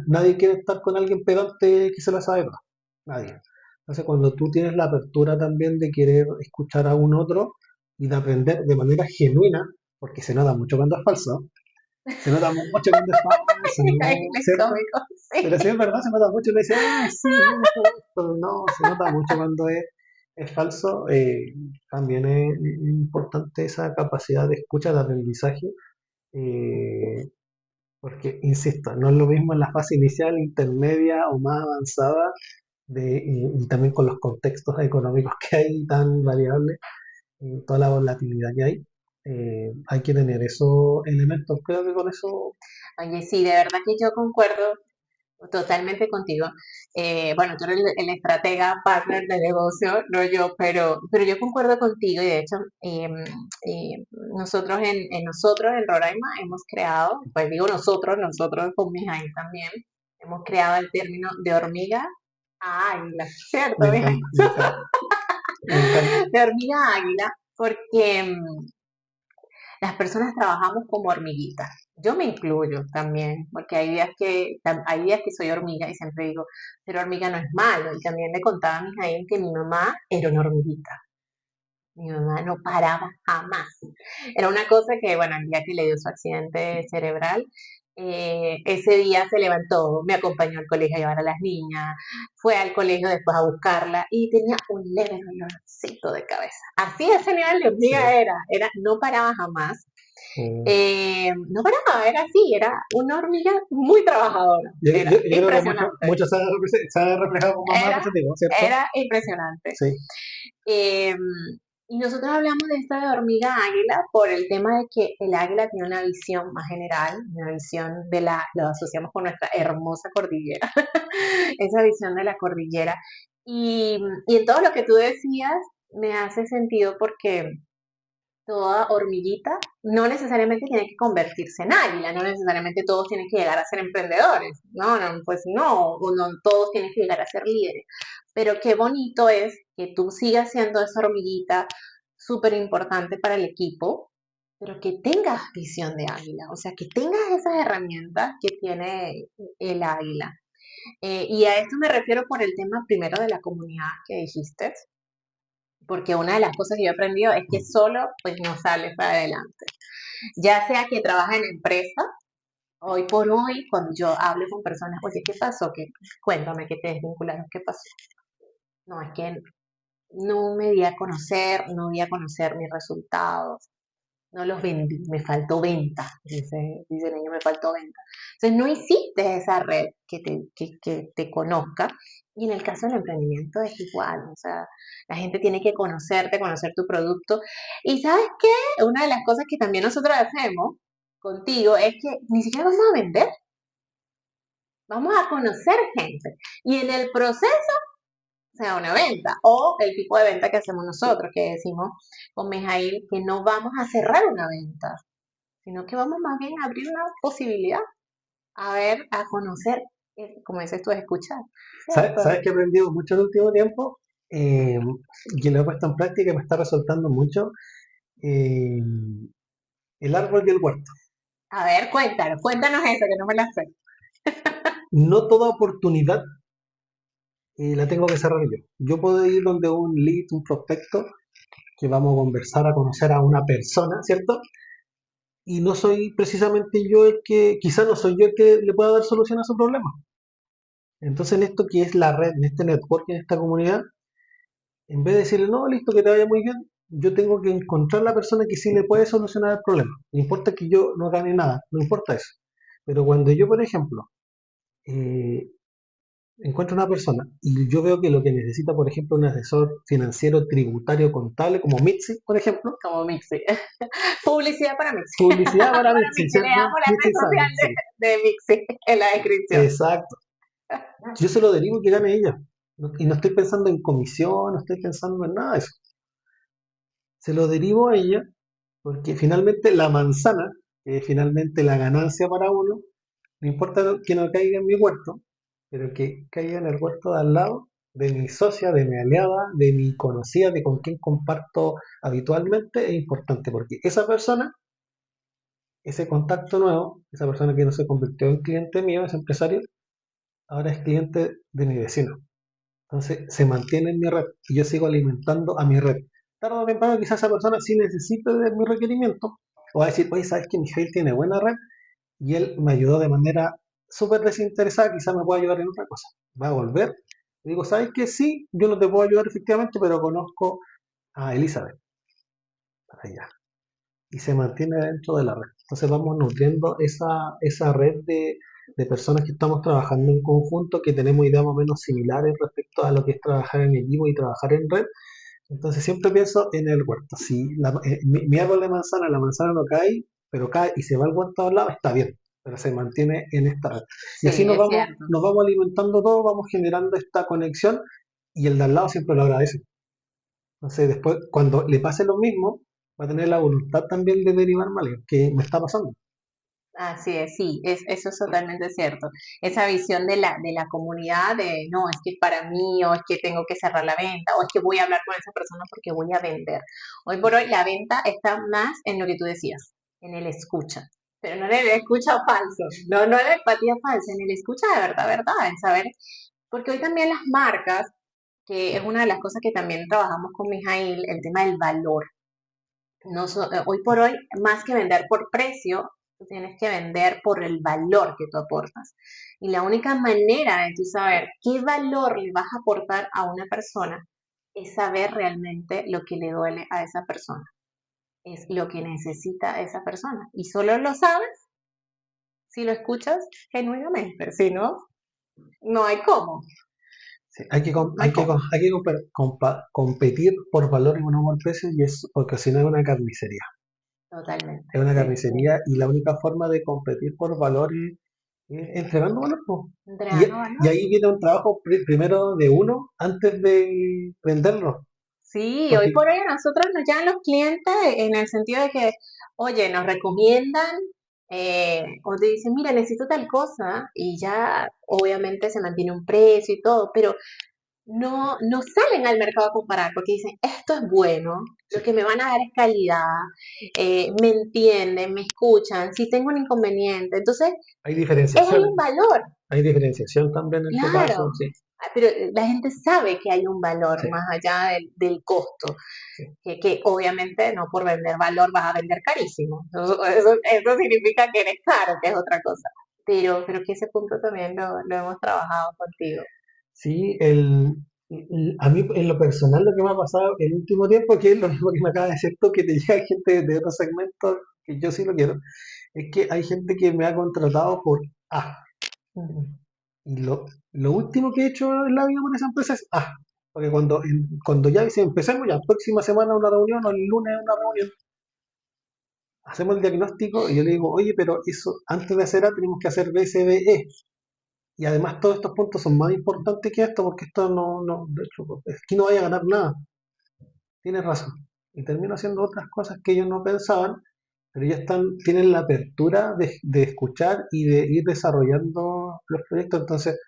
Nadie quiere estar con alguien pedante que se la sabe toda. Nadie. Entonces, cuando tú tienes la apertura también de querer escuchar a un otro y de aprender de manera genuina, porque se nota mucho cuando es falso, se nota mucho cuando es falso, ¿no? Es ¿Cierto? cómico, sí. Pero si es verdad, se nota mucho. Uno dice, sí, esto, no, se nota mucho cuando es falso. También es importante esa capacidad de escucha, de aprendizaje. eh, Porque, insisto, no es lo mismo en la fase inicial, intermedia o más avanzada, y también con los contextos económicos que hay tan variables, y toda la volatilidad que hay. Hay que tener esos elementos. Creo que con eso, Oye, sí, de verdad que yo concuerdo totalmente contigo. Bueno, tú eres el estratega, partner de negocio, no yo, pero yo concuerdo contigo y de hecho nosotros nosotros en Roraima hemos creado, pues digo nosotros con mis ahí también, hemos creado el término de hormiga a águila, me ¿cierto, Mijaín? encanta, me encanta, me encanta. De hormiga a águila, porque las personas trabajamos como hormiguitas. Yo me incluyo también, porque hay días que soy hormiga y siempre digo, ser hormiga no es malo. Y también le contaba a mi hija que mi mamá era una hormiguita. Mi mamá no paraba jamás. Era una cosa que, bueno, el día que le dio su accidente cerebral, ese día se levantó, me acompañó al colegio a llevar a las niñas, fue al colegio después a buscarla y tenía un leve dolorcito de cabeza. Así ese nivel de Sí. hormiga era, no paraba jamás. Mm. No paraba, era así, era una hormiga muy trabajadora, era Yo creo que impresionante, muchos se han reflejado con mamá era, positivo, ¿cierto? era impresionante. Sí. Eh, y nosotros hablamos de esta de hormiga águila por el tema de que el águila tiene una visión más general, una visión lo asociamos con nuestra hermosa cordillera, esa visión de la cordillera. Y en todo lo que tú decías me hace sentido porque toda hormiguita no necesariamente tiene que convertirse en águila, no necesariamente todos tienen que llegar a ser emprendedores, no, no, pues no, o no todos tienen que llegar a ser líderes, pero qué bonito es que tú sigas siendo esa hormiguita súper importante para el equipo, pero que tengas visión de águila, o sea, que tengas esas herramientas que tiene el águila. Y a esto me refiero por el tema primero de la comunidad que dijiste, porque una de las cosas que yo he aprendido es que solo pues no sales para adelante. Ya sea que trabaja en empresa, hoy por hoy, cuando yo hablo con personas, oye, ¿qué pasó? Cuéntame que te desvincularon, ¿qué pasó? No, es que no me di a conocer, no di a conocer mis resultados, no los vendí, me faltó venta, dice el niño, me faltó venta. Entonces no hiciste esa red que te conozca. Y en el caso del emprendimiento es igual, o sea, la gente tiene que conocerte, conocer tu producto. Y ¿sabes qué? Una de las cosas que también nosotros hacemos contigo es que ni siquiera vamos a vender, vamos a conocer gente. Y en el proceso sea una venta o el tipo de venta que hacemos nosotros, que decimos con Mijail que no vamos a cerrar una venta, sino que vamos más bien a abrir una posibilidad, a ver, a conocer, como dices tú, a escuchar, ¿cierto? ¿Sabes que he aprendido mucho en el último tiempo? Y lo he puesto en práctica y me está resultando mucho. Eh, el árbol y el huerto. A ver, cuéntanos eso, que no me la sé. No toda oportunidad la tengo que cerrar yo. Yo puedo ir donde un lead, un prospecto, que vamos a conversar, a conocer a una persona, ¿cierto? Y no soy precisamente yo el que, quizá no soy yo el que le pueda dar solución a su problema. Entonces, en esto que es la red, en este network, en esta comunidad, en vez de decirle, no, listo, que te vaya muy bien, yo tengo que encontrar la persona que sí le puede solucionar el problema. No importa que yo no gane nada, no importa eso. Pero cuando yo, por ejemplo, eh, encuentro una persona y yo veo que lo que necesita, por ejemplo, un asesor financiero, tributario, contable, como Mitzi, por ejemplo, Como Mixi. Publicidad para Mixi. publicidad para Para Mitzi, Mixi. Le ¿cierto? damos la Mitzi red sabe, social sí. de Mixi en la descripción. Exacto. Yo se lo derivo que gane ella. Y no estoy pensando en comisión, no estoy pensando en nada de eso. Se lo derivo a ella porque finalmente la manzana, que es finalmente la ganancia para uno, no importa que no caiga en mi huerto, pero que caiga en el huerto de al lado, de mi socia, de mi aliada, de mi conocida, de con quien comparto habitualmente, es importante porque esa persona, ese contacto nuevo, esa persona que no se convirtió en cliente mío, ese empresario, ahora es cliente de mi vecino. Entonces se mantiene en mi red y yo sigo alimentando a mi red. Tarde o temprano quizás esa persona sí necesite de mi requerimiento o va a decir, oye, ¿sabes que Mijail tiene buena red? Y él me ayudó de manera súper desinteresada, quizás me pueda ayudar en otra cosa. Va a volver. Y digo, ¿sabes qué? Sí, yo no te puedo ayudar efectivamente, pero conozco a Elizabeth para allá. Y se mantiene dentro de la red. Entonces vamos nutriendo esa red de personas que estamos trabajando en conjunto, que tenemos ideas más o menos similares respecto a lo que es trabajar en equipo y trabajar en red. Entonces siempre pienso en el huerto. Si mi árbol de manzana, la manzana no cae, pero cae y se va al huerto al lado, está bien, pero se mantiene en esta red. Y así Sí, es cierto. nos vamos alimentando todo, vamos generando esta conexión y el de al lado siempre lo agradece. Entonces después, cuando le pase lo mismo, va a tener la voluntad también de derivar mal, que me está pasando. Así es, sí, eso es totalmente cierto. Esa visión de la comunidad de, no, es que para mí, o es que tengo que cerrar la venta, o es que voy a hablar con esa persona porque voy a vender. Hoy por hoy la venta está más en lo que tú decías, en el escucha, pero no en el escucha falso, no en la empatía falsa, en el escucha de verdad, verdad, en saber, porque hoy también las marcas que es una de las cosas que también trabajamos con Mijail, el tema del valor. No hoy por hoy, más que vender por precio, tú tienes que vender por el valor que tú aportas. Y la única manera de tú saber qué valor le vas a aportar a una persona es saber realmente lo que le duele a esa persona, es lo que necesita esa persona. Y solo lo sabes si lo escuchas genuinamente, si no, no hay cómo. Sí, hay que, No hay cómo. hay que competir por valor y no por precio, y es porque si no es una carnicería. Totalmente. Es una Sí, sí. carnicería y la única forma de competir por valor es entregando valor, po. Y, Entregando y valor. ahí viene un trabajo primero de uno antes de venderlo. Sí, hoy Porque por hoy a nosotros nos llegan los clientes en el sentido de que, oye, nos recomiendan o te dicen, mira, necesito tal cosa y ya obviamente se mantiene un precio y todo, pero no salen al mercado a comparar porque dicen, esto es bueno, sí, lo que me van a dar es calidad, me entienden, me escuchan, si tengo un inconveniente, entonces hay hay un diferenciación. valor. Hay diferenciación también en tu Claro, caso, sí, pero la gente sabe que hay un valor sí, más allá del costo, sí. que obviamente no por vender valor vas a vender carísimo. Eso significa que eres caro, que es otra cosa. Pero que ese punto también lo hemos trabajado contigo. Sí, a mí en lo personal lo que me ha pasado el último tiempo, que es lo mismo que me acaba de decir tú, que te llega gente de otros segmentos, que yo sí lo quiero, es que hay gente que me ha contratado por A. Ujú. Y lo último que he hecho en la vida con esa empresa es A. Porque cuando ya dice, empecemos ya, próxima semana una reunión o el lunes una reunión, hacemos el diagnóstico y yo le digo, oye, pero eso antes de hacer A tenemos que hacer B, C, D, E. Y además todos estos puntos son más importantes que esto porque esto de hecho, es que no vaya a ganar nada. Tienes razón. Y termino haciendo otras cosas que ellos no pensaban, pero ya tienen la apertura de escuchar y de ir desarrollando los proyectos. Entonces,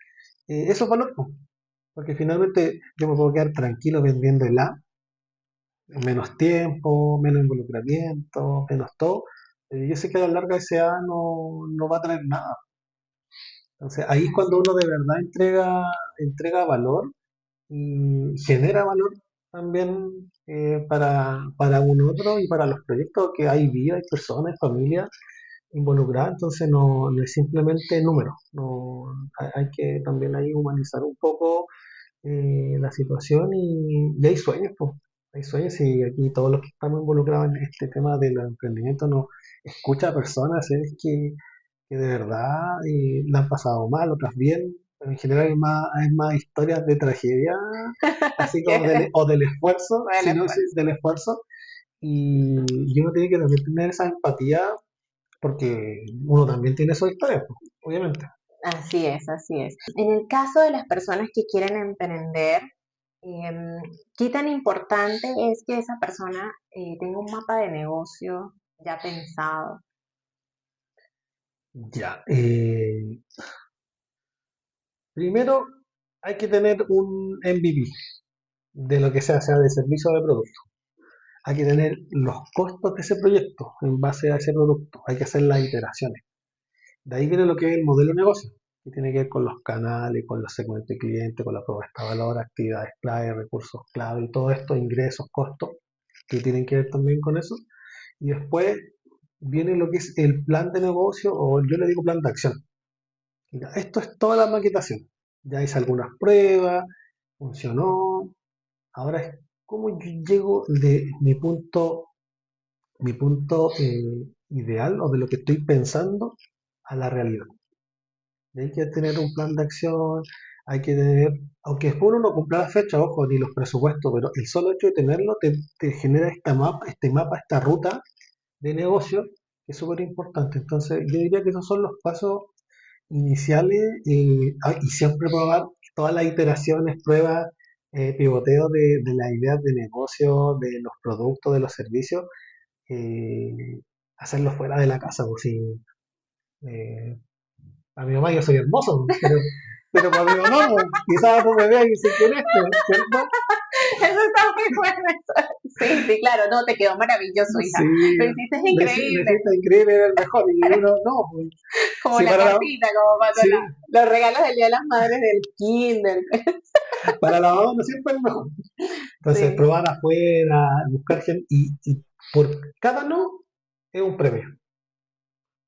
eso es valor, po, porque finalmente yo me puedo quedar tranquilo vendiendo el A, menos tiempo, menos involucramiento, menos todo. Yo sé que a la larga ese A no va a traer nada. Entonces, ahí es cuando uno de verdad entrega valor y genera valor también para un otro y para los proyectos que hay vida, hay personas, hay familias involucradas, entonces no es simplemente números, hay que también ahí humanizar un poco la situación y hay sueños, pues, hay sueños y aquí todos los que estamos involucrados en este tema del emprendimiento nos escucha a personas, es que de verdad la han pasado mal, otras bien, pero en general hay más historias de tragedia, así como o del esfuerzo, Bueno, sino sí, pues, del esfuerzo, y uno tiene que también tener esa empatía, porque uno también tiene su historia, pues, obviamente. así es, así es. En el caso de las personas que quieren emprender, em, ¿qué tan importante es que esa persona tenga un mapa de negocio ya pensado? Ya, primero hay que tener un MVP de lo que sea de servicio o de producto. Hay que tener los costos de ese proyecto en base a ese producto. Hay que hacer las iteraciones. De ahí viene lo que es el modelo de negocio, que tiene que ver con los canales, con los segmentos de cliente, con la propuesta de valor, actividades clave, recursos clave y todo esto, ingresos, costos, que tienen que ver también con eso. Y después viene lo que es el plan de negocio, o yo le digo plan de acción. Mira, esto es toda la maquetación. Ya hice algunas pruebas, funcionó. Ahora es cómo yo llego de mi punto ideal o de lo que estoy pensando a la realidad. Y hay que tener un plan de acción, hay que tener, aunque después uno no cumpla la fecha, ojo, ni los presupuestos, pero el solo hecho de tenerlo te genera este mapa, esta ruta de negocio, que es súper importante. Entonces, yo diría que esos son los pasos iniciales y siempre probar todas las iteraciones, pruebas, pivoteo de las ideas de negocio, de los productos, de los servicios, eh, hacerlo fuera de la casa, pues si eh, a mi mamá yo soy hermoso, pero para mi mamá no, quizás tú me veas y dices, ¿quién es este? ¿Cierto? Eso está muy bueno. Sí, sí, claro, no, te quedó maravilloso, hija. Sí, Lo hiciste le increíble, siento increíble, era el mejor. Y uno, no, pues, como sí, la cartita, como cuando sí, los regalos del Día de las Madres del Kinder. para la mamá no siempre es el mejor. Entonces, Sí, probar afuera, buscar gente, y por cada no es un premio. sí.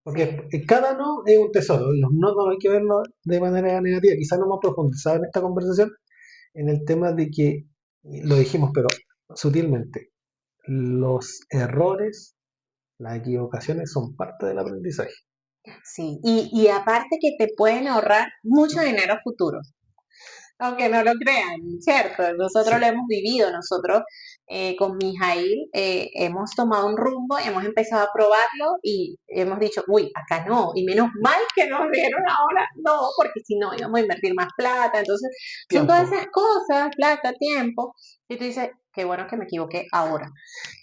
Porque cada no es un tesoro. Los no hay que verlo de manera negativa. Quizás no hemos profundizado en esta conversación en el tema de que, lo dijimos, pero sutilmente, los errores, las equivocaciones son parte del aprendizaje. Sí, y aparte que te pueden ahorrar mucho dinero a futuro. Aunque no lo crean, ¿cierto? Nosotros Sí. lo hemos vivido, nosotros con Mijail hemos tomado un rumbo, hemos empezado a probarlo y hemos dicho, uy, acá no, y menos mal que nos dieron ahora, no, porque si no íbamos a invertir más plata, entonces son todas Tiempo. esas cosas, plata, tiempo, y tú dices, qué bueno que me equivoqué ahora.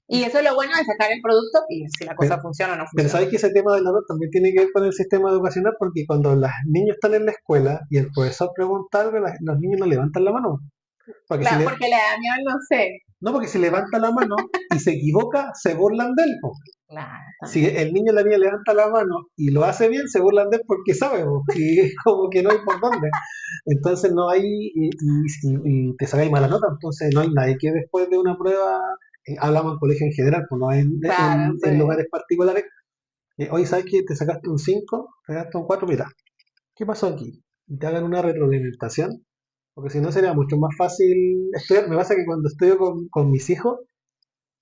Y eso es lo bueno de sacar el producto y si la cosa Pero, funciona o no pero funciona. sabéis que ese tema del error también tiene que ver con el sistema educacional, porque cuando los niños están en la escuela y el profesor pregunta algo, los niños no levantan la mano. Porque si Claro, le, porque le da miedo, no sé. no, porque si levanta la mano y se equivoca, se burlan de él, po. Claro, Si también. el niño o la niña levanta la mano y lo hace bien, se burlan de él porque sabe, po, y es como que no hay por dónde. Entonces no hay, y te sacáis mala nota, entonces no hay nadie que después de una prueba, hablamos en colegio en general, pues no Claro, en sí. lugares particulares, hoy sabes que te sacaste un 5, te sacaste un 4, mira, ¿qué pasó aquí? Y te hagan una retroalimentación, porque si no sería mucho más fácil estudiar. Me pasa que cuando estudio con mis hijos,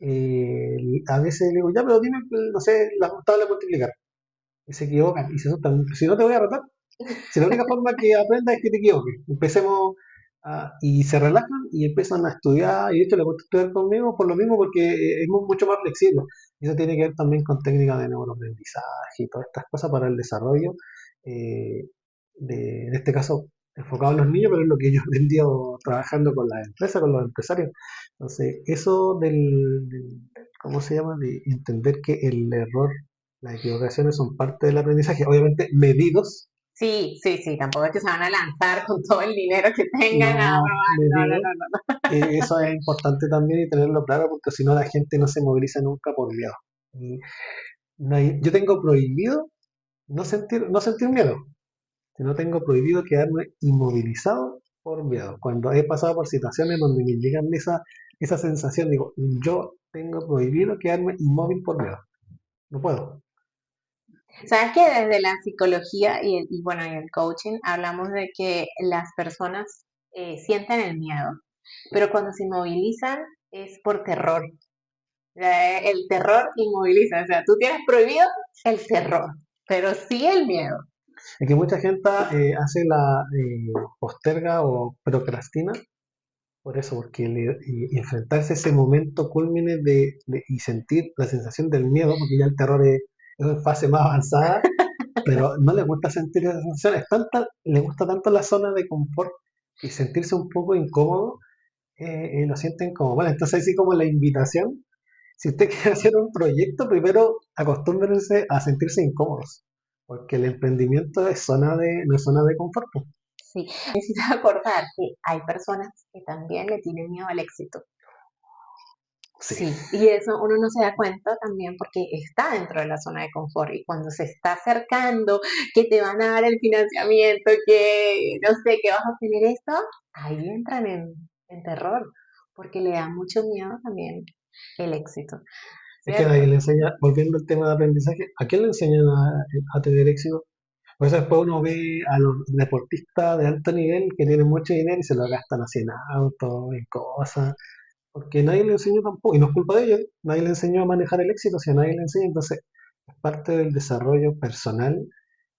a veces le digo, ya, pero dime, no sé, la tabla de multiplicar. Y se equivocan y se asustan. Si no te voy a retar, si la única forma que aprendas es que te equivoques. Empecemos y se relajan y empiezan a estudiar. Y de hecho, les gusta estudiar conmigo por lo mismo, porque es mucho más flexible. Y eso tiene que ver también con técnicas de neuroaprendizaje y todas estas cosas para el desarrollo. eh, en este caso, enfocado en los niños, pero es lo que yo he aprendido trabajando con las empresas, con los empresarios. Entonces, eso ¿cómo se llama? De entender que el error, las equivocaciones son parte del aprendizaje, obviamente medidos. Sí, sí, sí, tampoco es que se van a lanzar con todo el dinero que tengan a No, probar. les No, no, digo, no, no, no. eso es importante también y tenerlo claro porque si no la gente no se moviliza nunca por miedo. Y yo tengo prohibido no sentir miedo, sino tengo prohibido quedarme inmovilizado por miedo. Cuando he pasado por situaciones donde me llegan esa sensación, digo, yo tengo prohibido quedarme inmóvil por miedo. No puedo. Sabes que desde la psicología y bueno, y el coaching hablamos de que las personas sienten el miedo, pero cuando se inmovilizan es por terror. El terror inmoviliza, o sea, tú tienes prohibido el terror, pero sí el miedo. Es que mucha gente hace posterga o procrastina por eso, porque y enfrentarse a ese momento culmine y sentir la sensación del miedo, porque ya el terror es una fase más avanzada, pero no le gusta sentir esa sensación, le gusta tanto la zona de confort y sentirse un poco incómodo, lo sienten como mal. Entonces, así como la invitación, si usted quiere hacer un proyecto, primero acostúmbrense a sentirse incómodos, porque el emprendimiento no es zona de confort, pues. Sí, necesito acordar que hay personas que también le tienen miedo al éxito. Sí. Sí, y eso uno no se da cuenta también porque está dentro de la zona de confort y cuando se está acercando, que te van a dar el financiamiento, que no sé, que vas a obtener esto, ahí entran en terror porque le da mucho miedo también el éxito, Es que ¿cierto? nadie le enseña, volviendo al tema de aprendizaje, ¿a quién le enseñan a tener éxito? Pues después uno ve a los deportistas de alto nivel que tienen mucho dinero y se lo gastan así en autos, en cosas, porque nadie le enseñó tampoco, y no es culpa de ellos, nadie le enseñó a manejar el éxito, si a nadie le enseña, entonces es parte del desarrollo personal,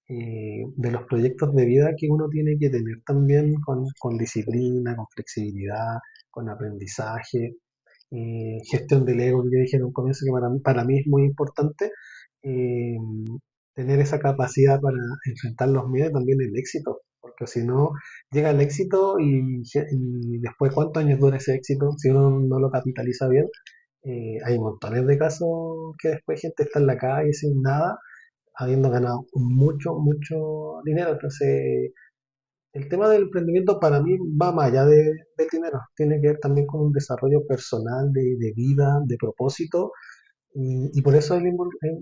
de los proyectos de vida que uno tiene que tener también con disciplina, con flexibilidad, con aprendizaje, gestión del ego, que yo dije en un comienzo que para mí es muy importante, eh, tener esa capacidad para enfrentar los miedos y también el éxito, porque si no llega el éxito y después cuántos años dura ese éxito si uno no lo capitaliza bien. Hay montones de casos que después gente está en la calle sin nada, habiendo ganado mucho, mucho dinero. Entonces, el tema del emprendimiento para mí va más allá del dinero. Tiene que ver también con un desarrollo personal de vida, de propósito, y por eso el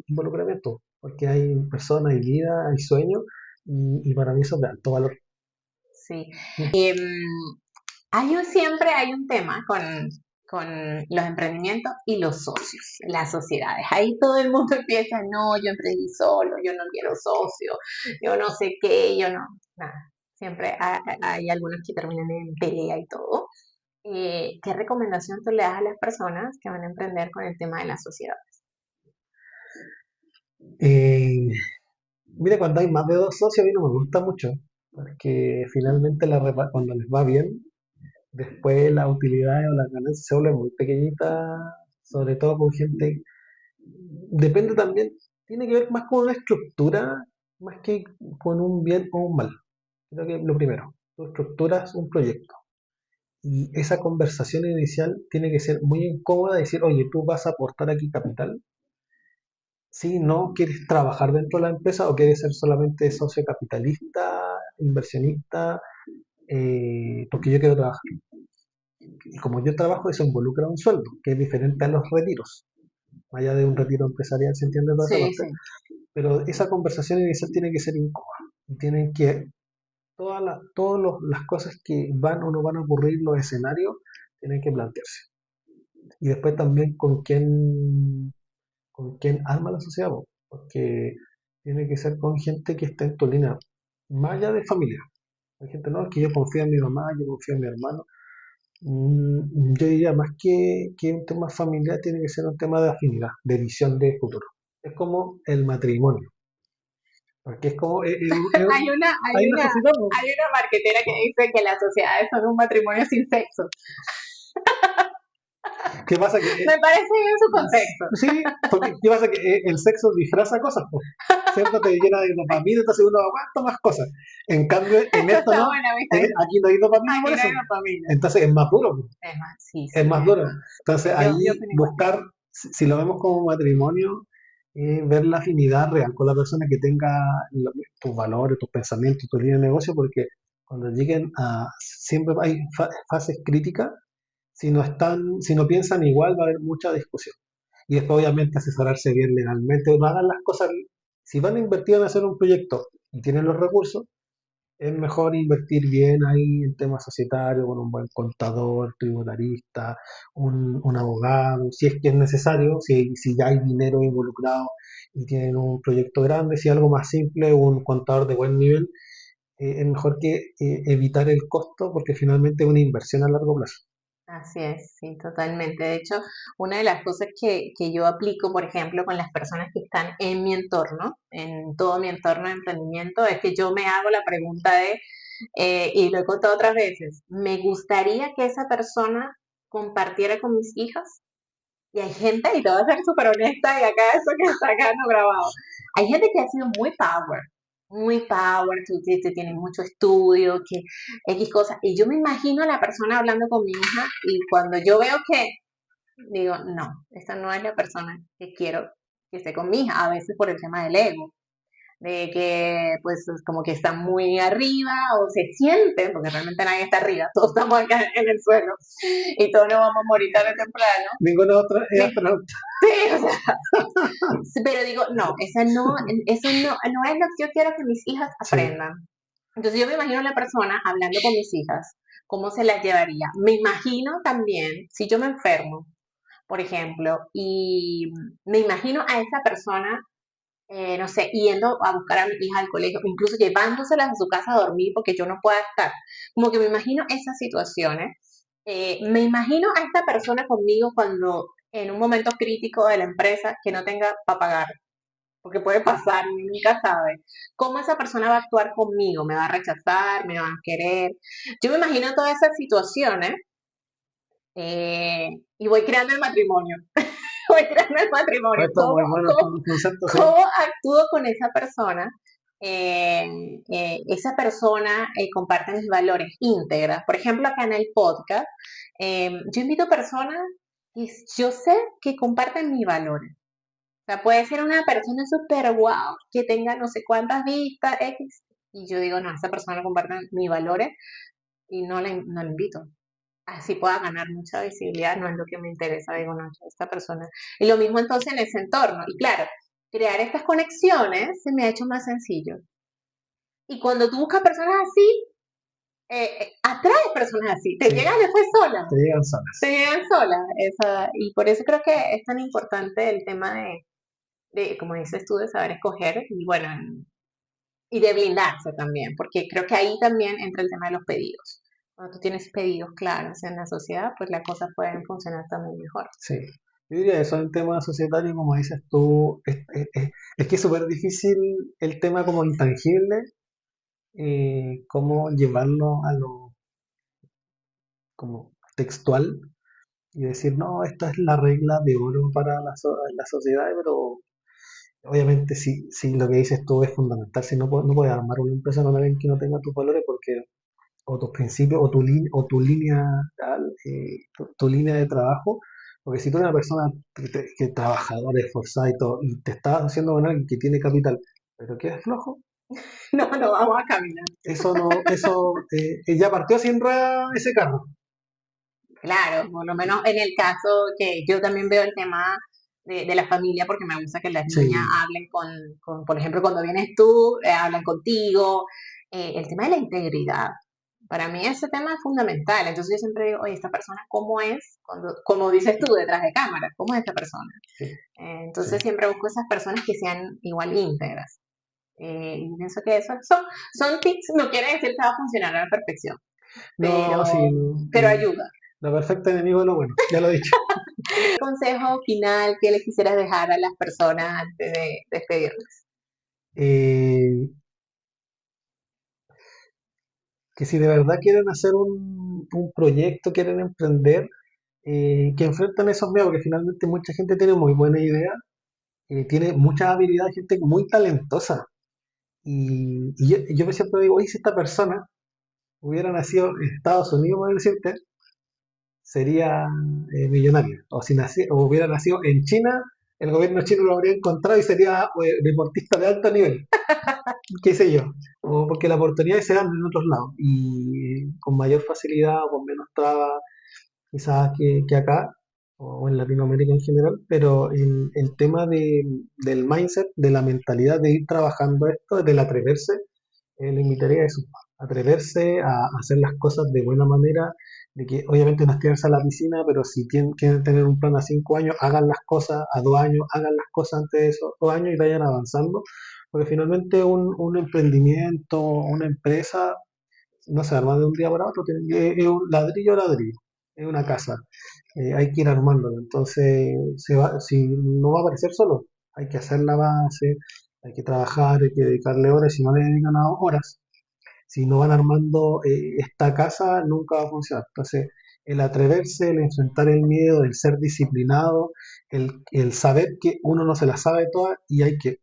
involucramiento, porque hay personas, hay vida, hay sueños, y para mí eso es de alto valor. Sí. Mm. Siempre hay un tema con los emprendimientos y los socios, las sociedades. Ahí todo el mundo empieza, no, yo emprendí solo, yo no quiero socio, yo no sé qué, yo no, nada. Siempre hay algunos que terminan en pelea y todo. ¿Qué recomendación tú le das a las personas que van a emprender con el tema de la sociedad? Eh, Mira, cuando hay más de dos socios a mí no me gusta mucho, porque finalmente cuando les va bien, después las utilidades o las ganancias se vuelven muy pequeñitas, sobre todo con gente. Depende también, tiene que ver más con una estructura, más que con un bien o un mal. Creo que lo primero, tú estructuras un proyecto y esa conversación inicial tiene que ser muy incómoda, decir, oye, tú vas a aportar aquí capital. Si no quieres trabajar dentro de la empresa o quieres ser solamente socio capitalista, inversionista, porque yo quiero trabajar. Y como yo trabajo, eso involucra un sueldo, que es diferente a los retiros. Más allá de un retiro empresarial, se entiende toda esa Sí, parte. sí. Pero esa conversación inicial tiene que ser incómoda. Y tienen que, todas las cosas que van o no van a ocurrir, los escenarios, tienen que plantearse. Y después también con quién arma la sociedad, po, porque tiene que ser con gente que esté en tu línea, más allá de familia. Hay gente, no, es que yo confío en mi mamá, yo confío en mi hermano. Yo diría más que un tema familiar, tiene que ser un tema de afinidad, de visión de futuro. Es como el matrimonio, porque es como, Hay una, hay hay una una, sociedad, po. hay una marquetera que dice que las sociedades son un matrimonio sin sexo. ¿Qué pasa? Me parece bien su contexto. Sí, porque ¿qué pasa? Que el sexo disfraza cosas, po. ¿Cierto? Te llena de dopamina, entonces uno aguanta más cosas. En cambio, en esto Está no, buena, me está bien. aquí no hay dopamina Aquí por no hay eso. una familia. Entonces es más duro, po. Es más, sí, Es sí, más es duro. más. Entonces Yo ahí opino igual. buscar, si lo vemos como matrimonio, ver la afinidad real con la persona que tenga tus valores, tus pensamientos, tu línea de negocio, porque cuando lleguen siempre hay fases críticas, si no piensan igual va a haber mucha discusión. Y después obviamente asesorarse bien legalmente, no hagan las cosas, si van a invertir en hacer un proyecto y tienen los recursos, es mejor invertir bien ahí en temas societarios, con un buen contador, tributarista, un abogado, si es que es necesario, si ya hay dinero involucrado y tienen un proyecto grande, si algo más simple, un contador de buen nivel, es mejor que evitar el costo porque finalmente es una inversión a largo plazo. Así es, sí, totalmente. De hecho, una de las cosas que yo aplico, por ejemplo, con las personas que están en mi entorno, en todo mi entorno de emprendimiento, es que yo me hago la pregunta de, y lo he contado otras veces, ¿me gustaría que esa persona compartiera con mis hijas? Y hay gente, y te voy a ser súper honesta, y acá eso que está acá no grabado, hay gente que ha sido muy power, que tiene mucho estudio, que X cosas. Y yo me imagino a la persona hablando con mi hija, y cuando yo veo que, digo, no, esta no es la persona que quiero que esté con mi hija, a veces por el tema del ego de que pues como que están muy arriba o se sienten, porque realmente nadie está arriba, todos estamos acá en el suelo y todos nos vamos a morir tarde o temprano. Ninguna otra es Sí, astronauta. o sea, sí, pero digo, no, eso no es lo que yo quiero que mis hijas Sí. aprendan. Entonces yo me imagino a la persona hablando con mis hijas, cómo se las llevaría. Me imagino también, si yo me enfermo, por ejemplo, y me imagino a esa persona no sé, yendo a buscar a mi hija al colegio, incluso llevándoselas a su casa a dormir porque yo no pueda estar. Como que me imagino esas situaciones. Me imagino a esta persona conmigo cuando en un momento crítico de la empresa que no tenga para pagar, porque puede pasar, uno nunca sabe. ¿Cómo esa persona va a actuar conmigo? ¿Me va a rechazar? ¿Me va a querer? Yo me imagino todas esas situaciones y voy creando el matrimonio. Voy creando el matrimonio. Pues está muy bueno el concepto, sí. ¿Cómo actúo con esa persona? Esa persona comparte mis valores íntegras. Por ejemplo, acá en el podcast, yo invito personas que yo sé que comparten mis valores. O sea, puede ser una persona súper guau, que tenga no sé cuántas vistas, X. y yo digo, no, esta persona no comparte mis valores y no la invito. Así pueda ganar mucha visibilidad, no es lo que me interesa, digo, no, esta persona. Y lo mismo entonces en ese entorno. Y claro, crear estas conexiones se me ha hecho más sencillo. Y cuando tú buscas personas así, atraes personas así, te Sí, llegan después solas, te llegan te solas. llegan solas. Y por eso creo que es tan importante el tema como dices tú, de saber escoger y bueno, y de blindarse también, porque creo que ahí también entra el tema de los pedidos. Cuando tú tienes pedidos claros en la sociedad, pues las cosas pueden funcionar también mejor. Sí. Yo diría eso en tema societario, como dices tú, es que es súper difícil el tema como intangible, cómo llevarlo a lo como textual y decir, no, esta es la regla de oro para la sociedad, pero obviamente si lo que dices tú es fundamental, si no, no puedes armar una empresa con alguien que no tenga tus valores porque o tus principios o tu línea tu línea de trabajo, porque si tú eres una persona que trabajadora, esforzada y todo, y te estás haciendo con alguien que tiene capital, pero que es flojo, No, no vamos a caminar. eso no, eso ya partió sin rueda ese carro. Claro, por lo menos en el caso que yo también veo el tema de la familia, porque me gusta que las niñas Sí, hablen por ejemplo, cuando vienes tú, hablan contigo, el tema de la integridad. Para mí ese tema es fundamental. Entonces yo siempre digo, oye, esta persona, ¿cómo es? Como dices tú, detrás de cámara, ¿cómo es esta persona? sí, sí. Entonces siempre busco esas personas que sean igual íntegras. Y pienso que eso son tips, no quiere decir que va a funcionar a la perfección, No, sí, no, pero ayuda. la perfecta enemigo de lo bueno, ya lo he dicho. ¿Qué consejo final que le quisieras dejar a las personas antes de despedirnos? Eh, que si de verdad quieren hacer un proyecto, quieren emprender, que enfrentan esos miedos, porque finalmente mucha gente tiene muy buena idea, tiene muchas habilidades, gente muy talentosa. Y yo me siempre digo, oye, si esta persona hubiera nacido en Estados Unidos, por decirte, sería millonario. O si o hubiera nacido en China, el gobierno chino lo habría encontrado y sería deportista de alto nivel, qué sé yo. O porque las oportunidades se dan en otros lados y con mayor facilidad o con menos trabas quizás que acá o en Latinoamérica en general, pero el tema del mindset, de la mentalidad de ir trabajando esto, del atreverse, le invitaría a eso, atreverse a hacer las cosas de buena manera, de que obviamente no es tirarse a la piscina, pero si quieren tener un plan a 5 años, hagan las cosas a 2 años, hagan las cosas antes de esos 2 años y vayan avanzando, porque finalmente un emprendimiento, una empresa, no se arma de un día para otro, es un ladrillo a ladrillo, es una casa, hay que ir armándolo, entonces si no va a aparecer solo, hay que hacer la base, hay que trabajar, hay que dedicarle horas, si no le dedican horas, si no van armando esta casa, nunca va a funcionar. Entonces, el atreverse, el enfrentar el miedo, el ser disciplinado, el saber que uno no se la sabe todas y hay que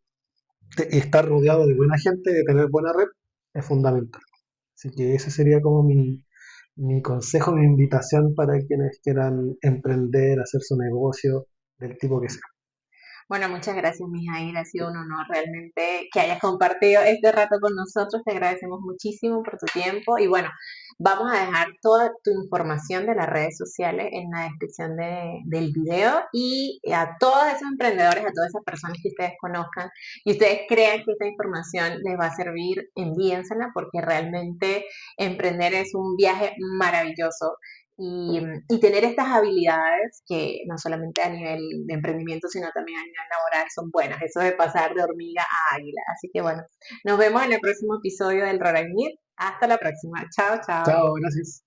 estar rodeado de buena gente, de tener buena red, es fundamental. Así que ese sería como mi consejo, mi invitación para quienes quieran emprender, hacer su negocio, del tipo que sea. Bueno, muchas gracias, Mijail. Ha sido un honor realmente que hayas compartido este rato con nosotros. Te agradecemos muchísimo por tu tiempo. Y bueno, vamos a dejar toda tu información de las redes sociales en la descripción del video. Y a todos esos emprendedores, a todas esas personas que ustedes conozcan y ustedes crean que esta información les va a servir, envíensela porque realmente emprender es un viaje maravilloso y tener estas habilidades que no solamente a nivel de emprendimiento, sino también a nivel laboral son buenas. Eso de pasar de hormiga a águila. Así que bueno, nos vemos en el próximo episodio del Roraimir. Hasta la próxima. Chao, chao. Chao, gracias.